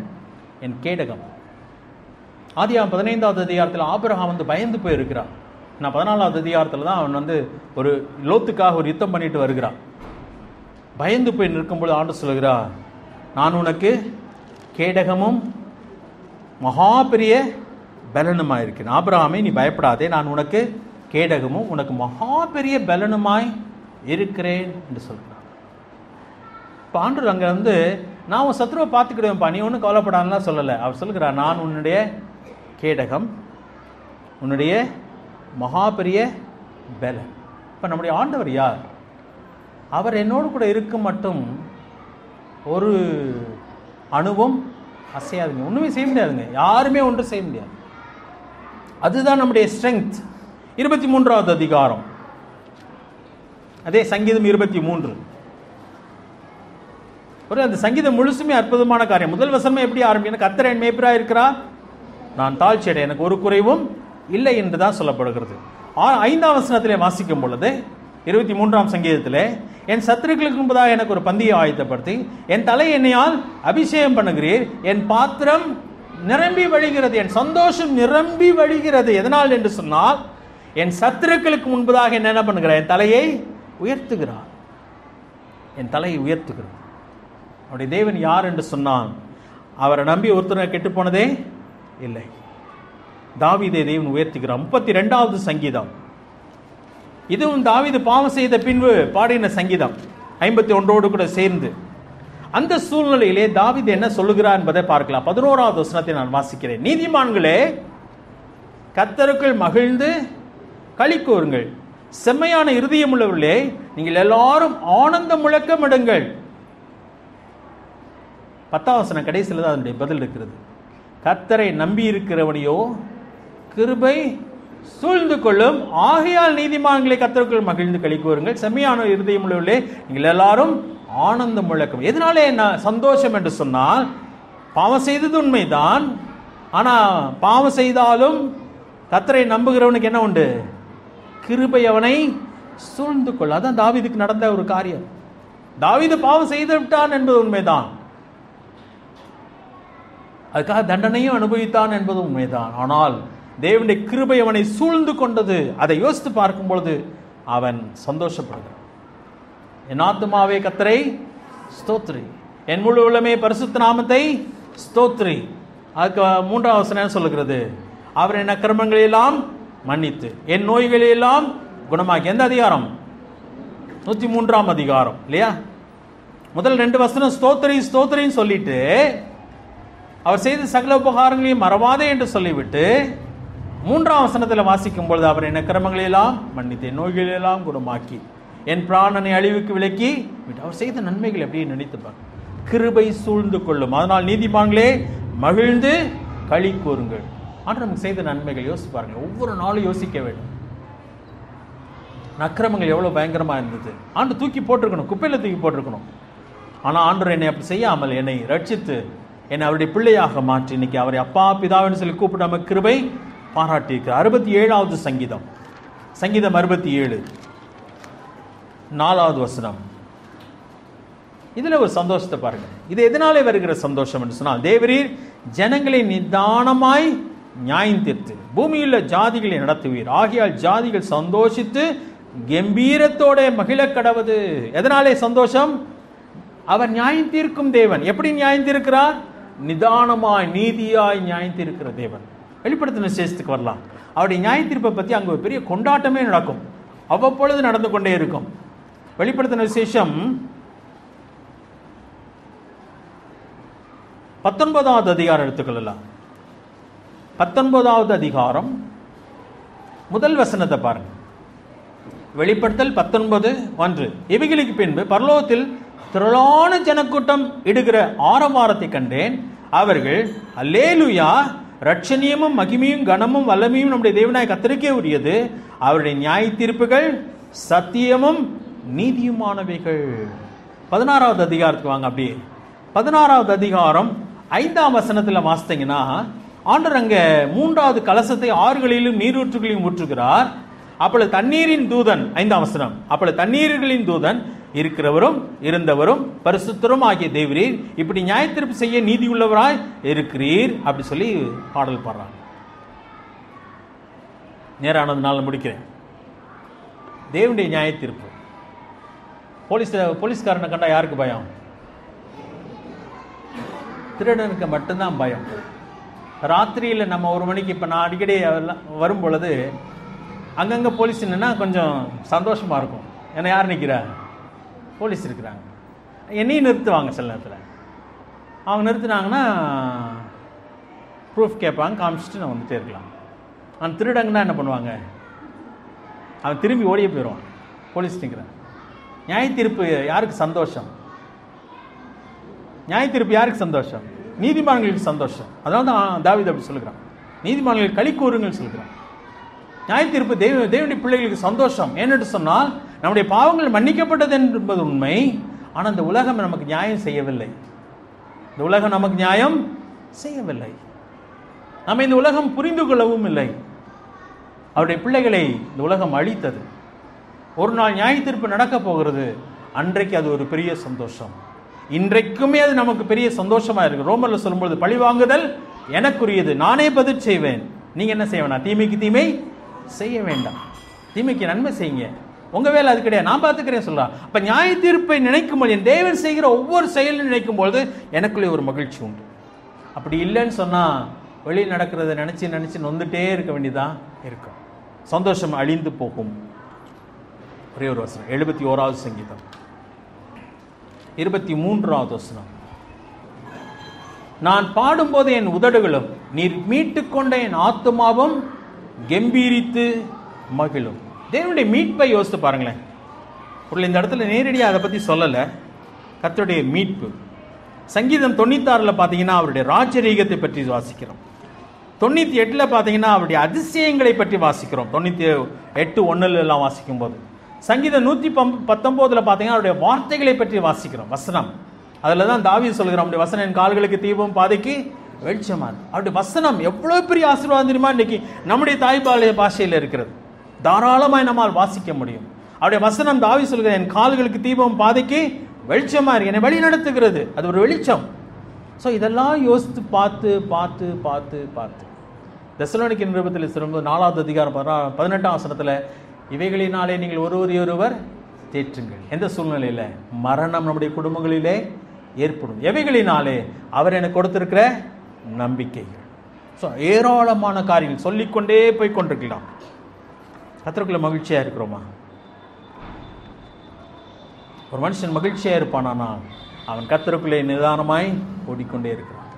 என் கேடகம். ஆதியாகமம் 15வது அதிகாரத்தில் ஆபிரகாம் வந்து பயந்து போயிருக்கிறான். நான் 14வது அதிகாரத்தில் தான் அவன் வந்து ஒரு லோத்துக்காக ஒரு யுத்தம் பண்ணிட்டு வருகிறான். பயந்து போய் நிற்கும்போது ஆண்டு சொல்கிறார், நான் உனக்கு கேடகமும் மகா பெரிய பலனுமாய் இருக்கிறேன். ஆபிரகாமே, நீ பயப்படாதே, நான் உனக்கு கேடகமும் உனக்கு மகா பெரிய பலனுமாய் இருக்கிறேன் என்று சொல்கிறார். இப்போ ஆண்டவர் அங்கே வந்து நான் உன் சத்ருவை பார்த்துக்கிடுவேன்ப்பா, நீ ஒன்றும் கவலைப்படாதுலாம் சொல்லலை. அவர் சொல்லுகிறார், நான் உன்னுடைய கேடகம், உன்னுடைய மகா பெரிய பலன். இப்போ நம்முடைய ஆண்டவர் யார்? அவர் என்னோடு கூட இருக்கும் மட்டும் ஒரு அணுவும் அசையாதுங்க, ஒன்றுமே செய்ய முடியாதுங்க, யாருமே ஒன்றும் செய்ய முடியாது. அதுதான் நம்முடைய ஸ்ட்ரெங்க். 23வது அதிகாரம், அதே சங்கீதம் 23. ஒரு அந்த சங்கீதம் முழுசுமே அற்புதமான காரியம். முதல் வசனமே எப்படி ஆரம்பிக்கணும்? கர்த்தர் என் மேய்ப்பராய் இருக்கிறார், நான் தாழ்ச்சி அடையேன், எனக்கு ஒரு குறைவும் இல்லை என்று தான் சொல்லப்படுகிறது. 5ஆம் வசனத்திலே வாசிக்கும் பொழுது 23ஆம் சங்கீதத்திலே, என் சத்துருக்களுக்கு முன்பதாக எனக்கு ஒரு பந்தியை ஆயத்தப்படுத்தி என் தலை எண்ணெயால் அபிஷேகம் பண்ணுகிறீர், என் பாத்திரம் நிரம்பி வழிகிறது, என் சந்தோஷம் நிரம்பி வழிகிறது. எதனால் என்று சொன்னால், என் சத்துருக்களுக்கு முன்பதாக என்ன பண்ணுகிறார்? என் தலையை உயர்த்துகிறார், என் தலையை உயர்த்துகிறார். அவருடைய தேவன் யார் என்று சொன்னால், அவரை நம்பி ஒருத்தர் கெட்டு போனதே இல்லை. தாவீதை தேவன் உயர்த்துகிறார். 32வது சங்கீதம், இதுவும் தாவீது பாவம் செய்த பின்பு பாடின சங்கீதம், 51ஓடு கூட சேர்ந்து. அந்த சூழ்நிலையிலே தாவீது என்ன சொல்லுகிறார் என்பதை பார்க்கலாம். 11வது வசனத்தை நான் வாசிக்கிறேன். நீதிமான்களே, கர்த்தருக்குள் மகிழ்ந்து களி கூறுங்கள், செம்மையான இருதயம் உள்ளவர்களே, நீங்கள் எல்லாரும் ஆனந்த முழக்கமிடுங்கள். 10ஆம் வசனம் கடைசியில் தான் அதனுடைய பதில் இருக்கிறது. கர்த்தரை நம்பி இருக்கிறவனையோ கிருபை சூழ்ந்து கொள்ளும், ஆகையால் நீதிமான்களை கர்த்தருக்குள் மகிழ்ந்து களி கூறுங்கள், செம்மையான இருதயம் உள்ளவர்களே, நீங்கள் எல்லாரும் ஆனந்த முழக்கம். எதனாலே சந்தோஷம் என்று சொன்னால், பாவம் செய்தது உண்மைதான், ஆனா பாவம் செய்தாலும் கர்த்தரை நம்புகிறவனுக்கு என்ன உண்டு? கிருபை அவனை சூழ்ந்து கொள்ள. அதான் தாவீதுக்கு நடந்த ஒரு காரியம். தாவீது பாவம் செய்து விட்டான் என்பது உண்மைதான், அதுக்காக தண்டனையும் அனுபவித்தான் என்பது உண்மைதான். ஆனால் தேவனுடைய கிருபை அவனை சூழ்ந்து கொண்டது. அதை யோசித்து பார்க்கும் பொழுது அவன் சந்தோஷப்படுகிறான். என் ஆத்துமாவே கர்த்தரை ஸ்தோத்ரி, என் முழு உள்ளமே பரிசுத்த நாமத்தை ஸ்தோத்ரி. அதுக்கு 3ஆம் வசனம் சொல்லுகிறது, அவர் என் அக்கிரமங்களெல்லாம் மன்னித்து என் நோய்களெல்லாம் குணமாக்கி. எந்த அதிகாரம்? 103ஆம் அதிகாரம் இல்லையா? முதல் 2 வசனம் ஸ்தோத்ரி ஸ்தோத்ரின்னு சொல்லிட்டு, அவர் செய்த சகல உபகாரங்களையும் மறவாதே என்று சொல்லிவிட்டு 3ஆம் வசனத்தில் வாசிக்கும் பொழுது, அவர் என் அக்கிரமங்களெல்லாம் மன்னித்து என் நோய்களெல்லாம் குணமாக்கி என் பிராணனை அழிவுக்கு விலக்கி விட்டு. அவர் செய்த நன்மைகள் எப்படி நினைத்துப்பார். கிருபை சூழ்ந்து கொள்ளும், அதனால் நீதிமான்களே மகிழ்ந்து களி கூறுங்கள். ஆனால் நமக்கு செய்த நன்மைகள் யோசிச்சு பாருங்க. ஒவ்வொரு நாளும் யோசிக்க வேண்டும். அக்கிரமங்கள் எவ்வளவு பயங்கரமா இருந்தது. ஆண்டு தூக்கி போட்டிருக்கணும், குப்பையில தூக்கி போட்டிருக்கணும். ஆனா ஆண்டவர் என்னை அப்படி செய்யாமல் என்னை ரட்சித்து என்னை அவருடைய பிள்ளையாக மாற்றி இன்னைக்கு அவரை அப்பா பிதாவின்னு சொல்லி கூப்பிட்டு நமக்கு கிருபை பாராட்டியிருக்கிறார். 67வது சங்கீதம், சங்கீதம் 67 4வது வசனம். இதுல ஒரு சந்தோஷத்தை பாருங்க. இது எதனாலே வருகிற சந்தோஷம் என்று சொன்னால், தேவரீர் ஜனங்களை நிதானமாய் நியாயம் தீர்த்து பூமியுள்ள ஜாதிகளை நடத்துவீர், ஆகையால் ஜாதிகள் சந்தோஷித்து கம்பீரத்தோட மகிழ கடவது. எதனாலே சந்தோஷம்? அவர் நியாயம் தீர்க்கும் தேவன். எப்படி நியாயம் தீர்க்கிறார்? நிதானமாய் நீதியாய் நியாயம் தீர்க்கிற தேவன். வெளிப்படுத்தின விசேஷத்துக்கு வரலாம். அவருடைய நியாய தீர்ப்பை பற்றி அங்கே ஒரு பெரிய கொண்டாட்டமே நடக்கும், அவ்வப்பொழுது நடந்து கொண்டே இருக்கும். வெளிப்படுத்தின விசேஷம் 19வது அதிகாரம் எடுத்துக்கொள்ளலாம். 19வது அதிகாரம் முதல் வசனத்தை பாருங்க. வெளிப்படுத்தல் 19:1. இவைகளுக்கு பின்பு பரலோகத்தில் திரளான ஜனக்கூட்டம் இடுகிற ஆரவாரத்தை கண்டேன். அவர்கள் அல்லேலூயா, ரட்சணியமும் மகிமையும் கனமும் வல்லமையும் நம்முடைய தேவனாய் கர்த்தருக்கே உரியது, அவருடைய நியாய தீர்ப்புகள் சத்தியமும் நீதியுமானவைகள். 16வது அதிகாரத்துக்கு வாங்க. அப்படியே 16வது அதிகாரம் 5ஆம் வசனத்தில் வாசித்தீங்கன்னா, ஆண்டவர் அங்க 3வது கலசத்தை ஆறுகளிலும் நீரூற்றுகளிலும் ஊற்றுகிறார். அப்பொழுது தண்ணீரின் தூதன், 5ஆம் வசனம், அப்பொழுது தண்ணீர்களின் தூதன் இருக்கிறவரும் இருந்தவரும் பரிசுத்தரும் ஆகிய தேவரீர் இப்படி நியாய தீர்ப்பு செய்ய நீதி உள்ளவராய் இருக்கிறீர் அப்படி சொல்லி பாடல் பாடுறாங்க. நேரானதுனால முடிக்கிறேன். தேவனுடைய நியாய தீர்ப்பு. போலீஸ்காரனை கண்டா யாருக்கு பயம்? திருடனுக்கு மட்டும்தான் பயம். ராத்திரியில் நம்ம 1 மணிக்கு, இப்போ நான் அடிக்கடி வரும் பொழுது அங்கங்கே போலீஸ் நின்னா கொஞ்சம் சந்தோஷமாக இருக்கும். ஏன்னா யார் நிற்கிறா? போலீஸ் இருக்கிறாங்க. என்னையும் நிறுத்துவாங்க சில நேரத்தில். அவங்க நிறுத்தினாங்கன்னா ப்ரூஃப் கேட்பாங்க, காமிச்சிட்டு நான் வந்துட்டே இருக்கலாம். அவன் திருடங்கன்னா என்ன பண்ணுவாங்க? அவன் திரும்பி ஓடியே போயிடுவான். போலீஸ் நிற்கிறான். நியாய தீர்ப்பு யாருக்கு சந்தோஷம்? நியாய தீர்ப்பு யாருக்கு சந்தோஷம்? நீதிமான்களுக்கு சந்தோஷம். அதனால தான் தாவீது அப்படி சொல்லுகிறான், நீதிமான்கள் களி கூறுங்கள் சொல்கிறான். நியாய தீர்ப்பு தேவனுடைய பிள்ளைகளுக்கு சந்தோஷம். ஏனென்று சொன்னால் நம்முடைய பாவங்கள் மன்னிக்கப்பட்டது என்பது உண்மை. ஆனால் இந்த உலகம் நமக்கு நியாயம் செய்யவில்லை. இந்த உலகம் நமக்கு நியாயம் செய்யவில்லை. நம்ம இந்த உலகம் புரிந்து கொள்ளவும் இல்லை. அவருடைய பிள்ளைகளை இந்த உலகம் அழித்தது. ஒரு நாள் நியாய தீர்ப்பு நடக்க போகிறது. அன்றைக்கு அது ஒரு பெரிய சந்தோஷம். இன்றைக்குமே அது நமக்கு பெரிய சந்தோஷமா இருக்கு. ரோமர்ல சொல்லும்போது பழிவாங்குதல் எனக்குரியது, நானே பதில் செய்வேன். நீங்க என்ன செய்ய வேண்டாம், தீமைக்கு தீமை செய்ய வேண்டாம், தீமைக்கு நன்மை செய்யுங்க. உங்க வேலை அது கிடையாது, நான் பார்த்துக்கிறேன் சொல்றா. அப்ப நியாய தீர்ப்பை நினைக்கும் போது, என் தேவன் செய்கிற ஒவ்வொரு செயலும் நினைக்கும் பொழுது எனக்குள்ளே ஒரு மகிழ்ச்சி உண்டு. அப்படி இல்லைன்னு சொன்னா வெளியில் நடக்கிறத நினைச்சு நினைச்சு நொந்துட்டே இருக்க வேண்டியதான் இருக்கும். சந்தோஷம் அழிந்து போகும். ஒரே ஒரு வசனம், 71வது சங்கீதம் 23வது வசனம். நான் பாடும்போது என் உதடுகளும் நீர் மீட்டுக்கொண்ட என் ஆத்துமாவும் கம்பீரித்து மகிழும். தேவனுடைய மீட்பை யோசித்து பாருங்களேன். இந்த இடத்துல நேரடியாக அதை பற்றி சொல்லலை, கர்த்தருடைய மீட்பு. சங்கீதம் 96 பார்த்தீங்கன்னா அவருடைய ராஜரீகத்தை பற்றி வாசிக்கிறோம். 98 பார்த்தீங்கன்னா அவருடைய அதிசயங்களை பற்றி வாசிக்கிறோம். 98:1 எல்லாம் வாசிக்கும் போது, சங்கீதம் 119 பார்த்தீங்கன்னா அவருடைய வார்த்தைகளை பற்றி வாசிக்கிறோம். வசனம், அதில் தான் தாவீது சொல்கிறான், அவருடைய வசனம் என் கால்களுக்கு தீபம் பாதைக்கு வெளிச்சமா. அவருடைய வசனம் எவ்வளோ பெரிய ஆசீர்வாதம் தெரியுமா? இன்னைக்கு நம்முடைய தாய்பாளைய பாஷையில் இருக்கிறது, தாராளமாய் நம்மால் வாசிக்க முடியும். அவருடைய வசனம் தாவீது சொல்கிற என் கால்களுக்கு தீபம் பாதைக்கு வெளிச்சமா இருக்கு, என்னை வழி நடத்துகிறது. அது ஒரு வெளிச்சம். ஸோ இதெல்லாம் யோசித்து பார்த்து பார்த்து பார்த்து பார்த்து தெசலோனிக்கேயர் நிருபத்தில் திரும்ப 4வது அதிகாரம் 18ஆம் வசனத்தில், இவைகளினாலே நீங்கள் ஒருவர் தேற்றுங்கள். எந்த சூழ்நிலையில்? மரணம் நம்முடைய குடும்பங்களிலே ஏற்படும். எவைகளினாலே? அவர் எனக்கு கொடுத்திருக்கிற நம்பிக்கைகள். ஸோ ஏராளமான காரியங்கள் சொல்லிக்கொண்டே போய் கொண்டிருக்கலாம். கர்த்தருக்குள்ள மகிழ்ச்சியாக இருக்கிறோமா? ஒரு மனுஷன் மகிழ்ச்சியாக இருப்பானால் அவன் கர்த்தருக்குள்ளே நிதானமாய் ஓடிக்கொண்டே இருக்கிறான்.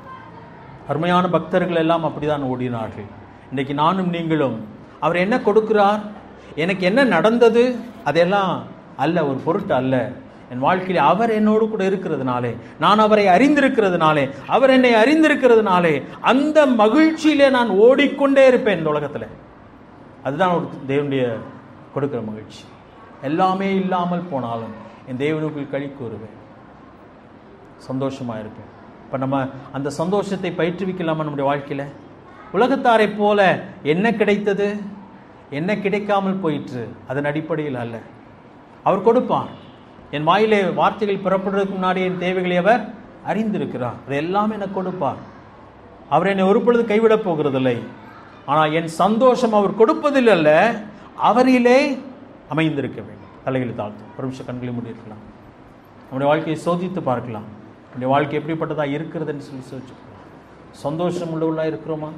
அருமையான பக்தர்கள் எல்லாம் அப்படிதான் ஓடினார்கள். இன்றைக்கு நானும் நீங்களும் அவர் என்ன கொடுக்கிறார், எனக்கு என்ன நடந்தது, அதெல்லாம் அல்ல, ஒரு பொருட்டு அல்ல. என் வாழ்க்கையில் அவர் என்னோடு கூட இருக்கிறதுனாலே, நான் அவரை அறிந்திருக்கிறதுனாலே, அவர் என்னை அறிந்திருக்கிறதுனாலே அந்த மகிழ்ச்சியிலே நான் ஓடிக்கொண்டே இருப்பேன் இந்த உலகத்தில். அதுதான் ஒரு தேவனுடைய கொடுக்கிற மகிழ்ச்சி. எல்லாமே இல்லாமல் போனாலும் என் தேவனுக்குள் களி கூறுவேன், சந்தோஷமாக இருப்பேன். இப்போ நம்ம அந்த சந்தோஷத்தை பயிற்றுவிக்கலாமா நம்முடைய வாழ்க்கையில்? உலகத்தாரை போல என்ன கிடைத்தது, என்ன கிடைக்காமல் போயிற்று, அதன் அடிப்படையில் அல்ல. அவர் கொடுப்பார். என் வாயிலே வார்த்தைகள் புறப்படுறதுக்கு முன்னாடி என் தேவைகளை அவர் அறிந்திருக்கிறார். அது எல்லாமே எனக்கு கொடுப்பார். அவர் என்னை ஒரு பொழுது கைவிடப் போகிறதில்லை. ஆனால் என் சந்தோஷம் அவர் கொடுப்பதில் அல்ல, அவரிலே அமைந்திருக்க வேண்டும். தலைகளை தாழ்த்தும், ஒரு நிமிஷம் கண்களை மூடியிருக்கலாம். நம்முடைய வாழ்க்கையை சோதித்து பார்க்கலாம். நம்முடைய வாழ்க்கை எப்படிப்பட்டதாக இருக்கிறதுன்னு சொல்லி சோதிச்சுக்கலாம். சந்தோஷம் உள்ளவர்களாக இருக்கிறோமா?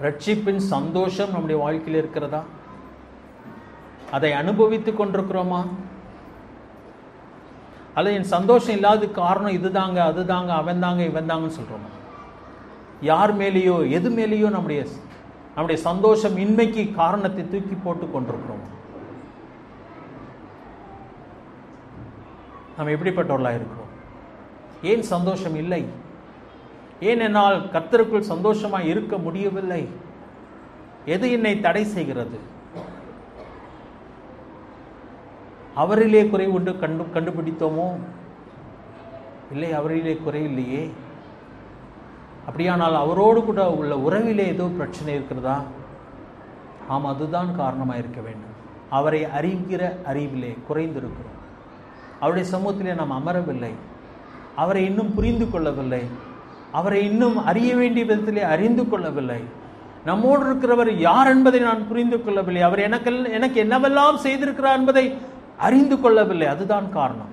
ரட்சிப்பின் சந்தோஷம் நம்முடைய வாழ்க்கையில் இருக்கிறதா? அதை அனுபவித்துக் கொண்டிருக்கிறோமா? அல்லது என் சந்தோஷம் இல்லாத காரணம் இதுதாங்க, அதுதாங்க, அவன் தாங்க, இவன் தாங்கன்னு சொல்றோமா? யார் மேலேயோ எது மேலேயோ நம்முடைய சந்தோஷம் இன்மைக்கு காரணத்தை தூக்கி போட்டு கொண்டிருக்கிறோம். நாம் எப்படிப்பட்டவர்களாக இருக்கிறோம்? ஏன் சந்தோஷம் இல்லை? ஏன் என்னால் கர்த்தருக்குள் சந்தோஷமாக இருக்க முடியவில்லை? எது என்னை தடை செய்கிறது? அவரிலே குறை உண்டு கண்டுபிடித்தோமோ? இல்லை, அவரிலே குறை இல்லையே. அப்படியானால் அவரோடு கூட உள்ள உறவிலே ஏதோ பிரச்சனை இருக்கிறதா? ஆமாம், அதுதான் காரணமாக இருக்க வேண்டும். அவரை அறிகிற அறிவிலே குறைந்திருக்கிறோம். அவருடைய சமூகத்திலே நாம் அமரவில்லை. அவரை இன்னும் புரிந்து கொள்ளவில்லை. அவரை இன்னும் அறிய வேண்டிய விதத்திலே அறிந்து கொள்ளவில்லை. நம்மோடு இருக்கிறவர் யார் என்பதை நான் புரிந்து கொள்ளவில்லை. அவர் எனக்கு என்னவெல்லாம் செய்திருக்கிறார் என்பதை அறிந்து கொள்ளவில்லை. அதுதான் காரணம்.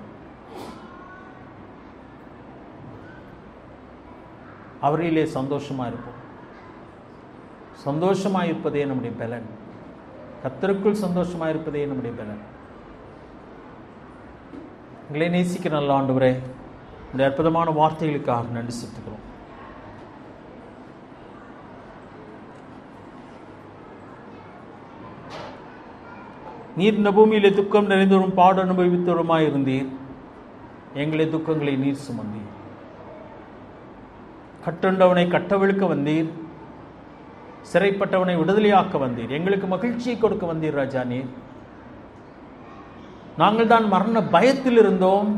அவரிலே சந்தோஷமா இருப்போம். சந்தோஷமா இருப்பதே நம்முடைய பலன். கர்த்தருக்குள் சந்தோஷமா இருப்பதே நம்முடைய பலன். எங்களை நேசிக்கிற நல்ல ஆண்டவரே, இந்த அற்புதமான வார்த்தைகளுக்காக நன்றி செலுத்துகிறோம். நீர் இந்த பூமியிலே துக்கம் நிறைந்தவரும் பாடு அனுபவித்தவருமாய் இருந்தீர். எங்களை துக்கங்களை நீர் சுமந்தீர். கட்டுண்டவனை கட்டவிழுக்க வந்தீர். சிறைப்பட்டவனை விடுதலையாக்க வந்தீர். எங்களுக்கு மகிழ்ச்சியை கொடுக்க வந்தீர் ராஜா. நீர் நாங்கள் தான் மரண பயத்தில் இருந்தோம்,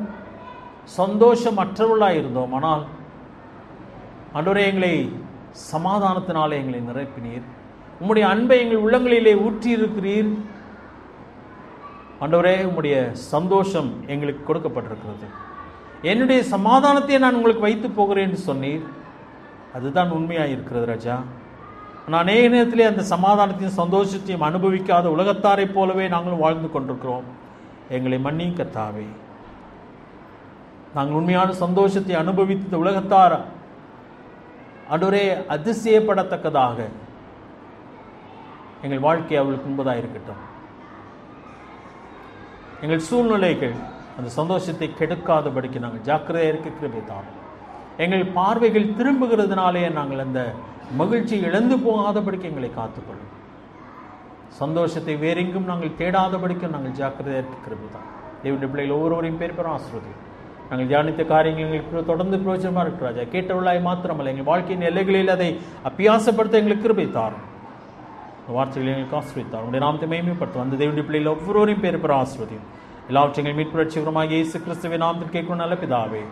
சந்தோஷம் அற்றவர்களாக இருந்தோம். ஆனால் ஆண்டவரே, எங்களை சமாதானத்தினாலே எங்களை நிரப்பினீர். உம்முடைய அன்பை எங்கள் உள்ளங்களிலே ஊற்றி இருக்கிறீர். ஆண்டவரே, உம்முடைய சந்தோஷம் எங்களுக்கு கொடுக்கப்பட்டிருக்கிறது. என்னுடைய சமாதானத்தை நான் உங்களுக்கு வைத்து போகிறேன் என்று சொன்னீர். அதுதான் உண்மையாக இருக்கிறது ராஜா. ஆனால் அநேக நேரத்திலே அந்த சமாதானத்தையும் சந்தோஷத்தையும் அனுபவிக்காத உலகத்தாரை போலவே நாங்களும் வாழ்ந்து கொண்டிருக்கிறோம். எங்களை மன்னியும் கர்த்தாவே. நாங்கள் உண்மையான சந்தோஷத்தை அனுபவித்த உலகத்தார் ஆண்டவரே அதிசயப்படத்தக்கதாக எங்கள் வாழ்க்கை அவளுக்கு முன்பதாக இருக்கட்டும். எங்கள் சூழ்நிலைகள் அந்த சந்தோஷத்தை கெடுக்காதபடிக்கு நாங்கள் ஜாக்கிரதையாக இருக்க கிருபை தாரும். எங்கள் பார்வைகள் திரும்புகிறதுனாலே நாங்கள் அந்த மகிழ்ச்சி இழந்து போகாதபடிக்கு எங்களை காத்துக்கொள்ளும். சந்தோஷத்தை வேறெங்கும் நாங்கள் தேடாதபடிக்கு நாங்கள் ஜாக்கிரதையாக இருக்க கிருபை தாரும். தேவனுடைய பிள்ளைகள் ஒவ்வொருவரையும் பேர் பெறும் ஆசீர்வதியும். நாங்கள் தியானித்த காரியங்கள் எங்களுக்கு தொடர்ந்து பிரயோஜனமாக இருக்கு ராஜா. கேட்டவர்களாய் மாத்திரமல்ல, எங்கள் வாழ்க்கையின் எல்லைகளில் அதை அபியாசப்படுத்த எங்களுக்கு கிருபை தாரும். வார்த்தைகளை எங்களுக்கு ஆசீர்வதித்தார். உடைய நாமத்தை மகிமைப்படுத்தும். அந்த தேவனுடைய பிள்ளைகள் ஒவ்வொருவரையும் பேர் பெறும் ஆசீர்வதியும். எல்லாவற்றையும் மீட்பு ரட்சகருமாகிய இயேசு கிறிஸ்துவின் நாமத்தில் கேட்கும் நல்ல பிதாவே.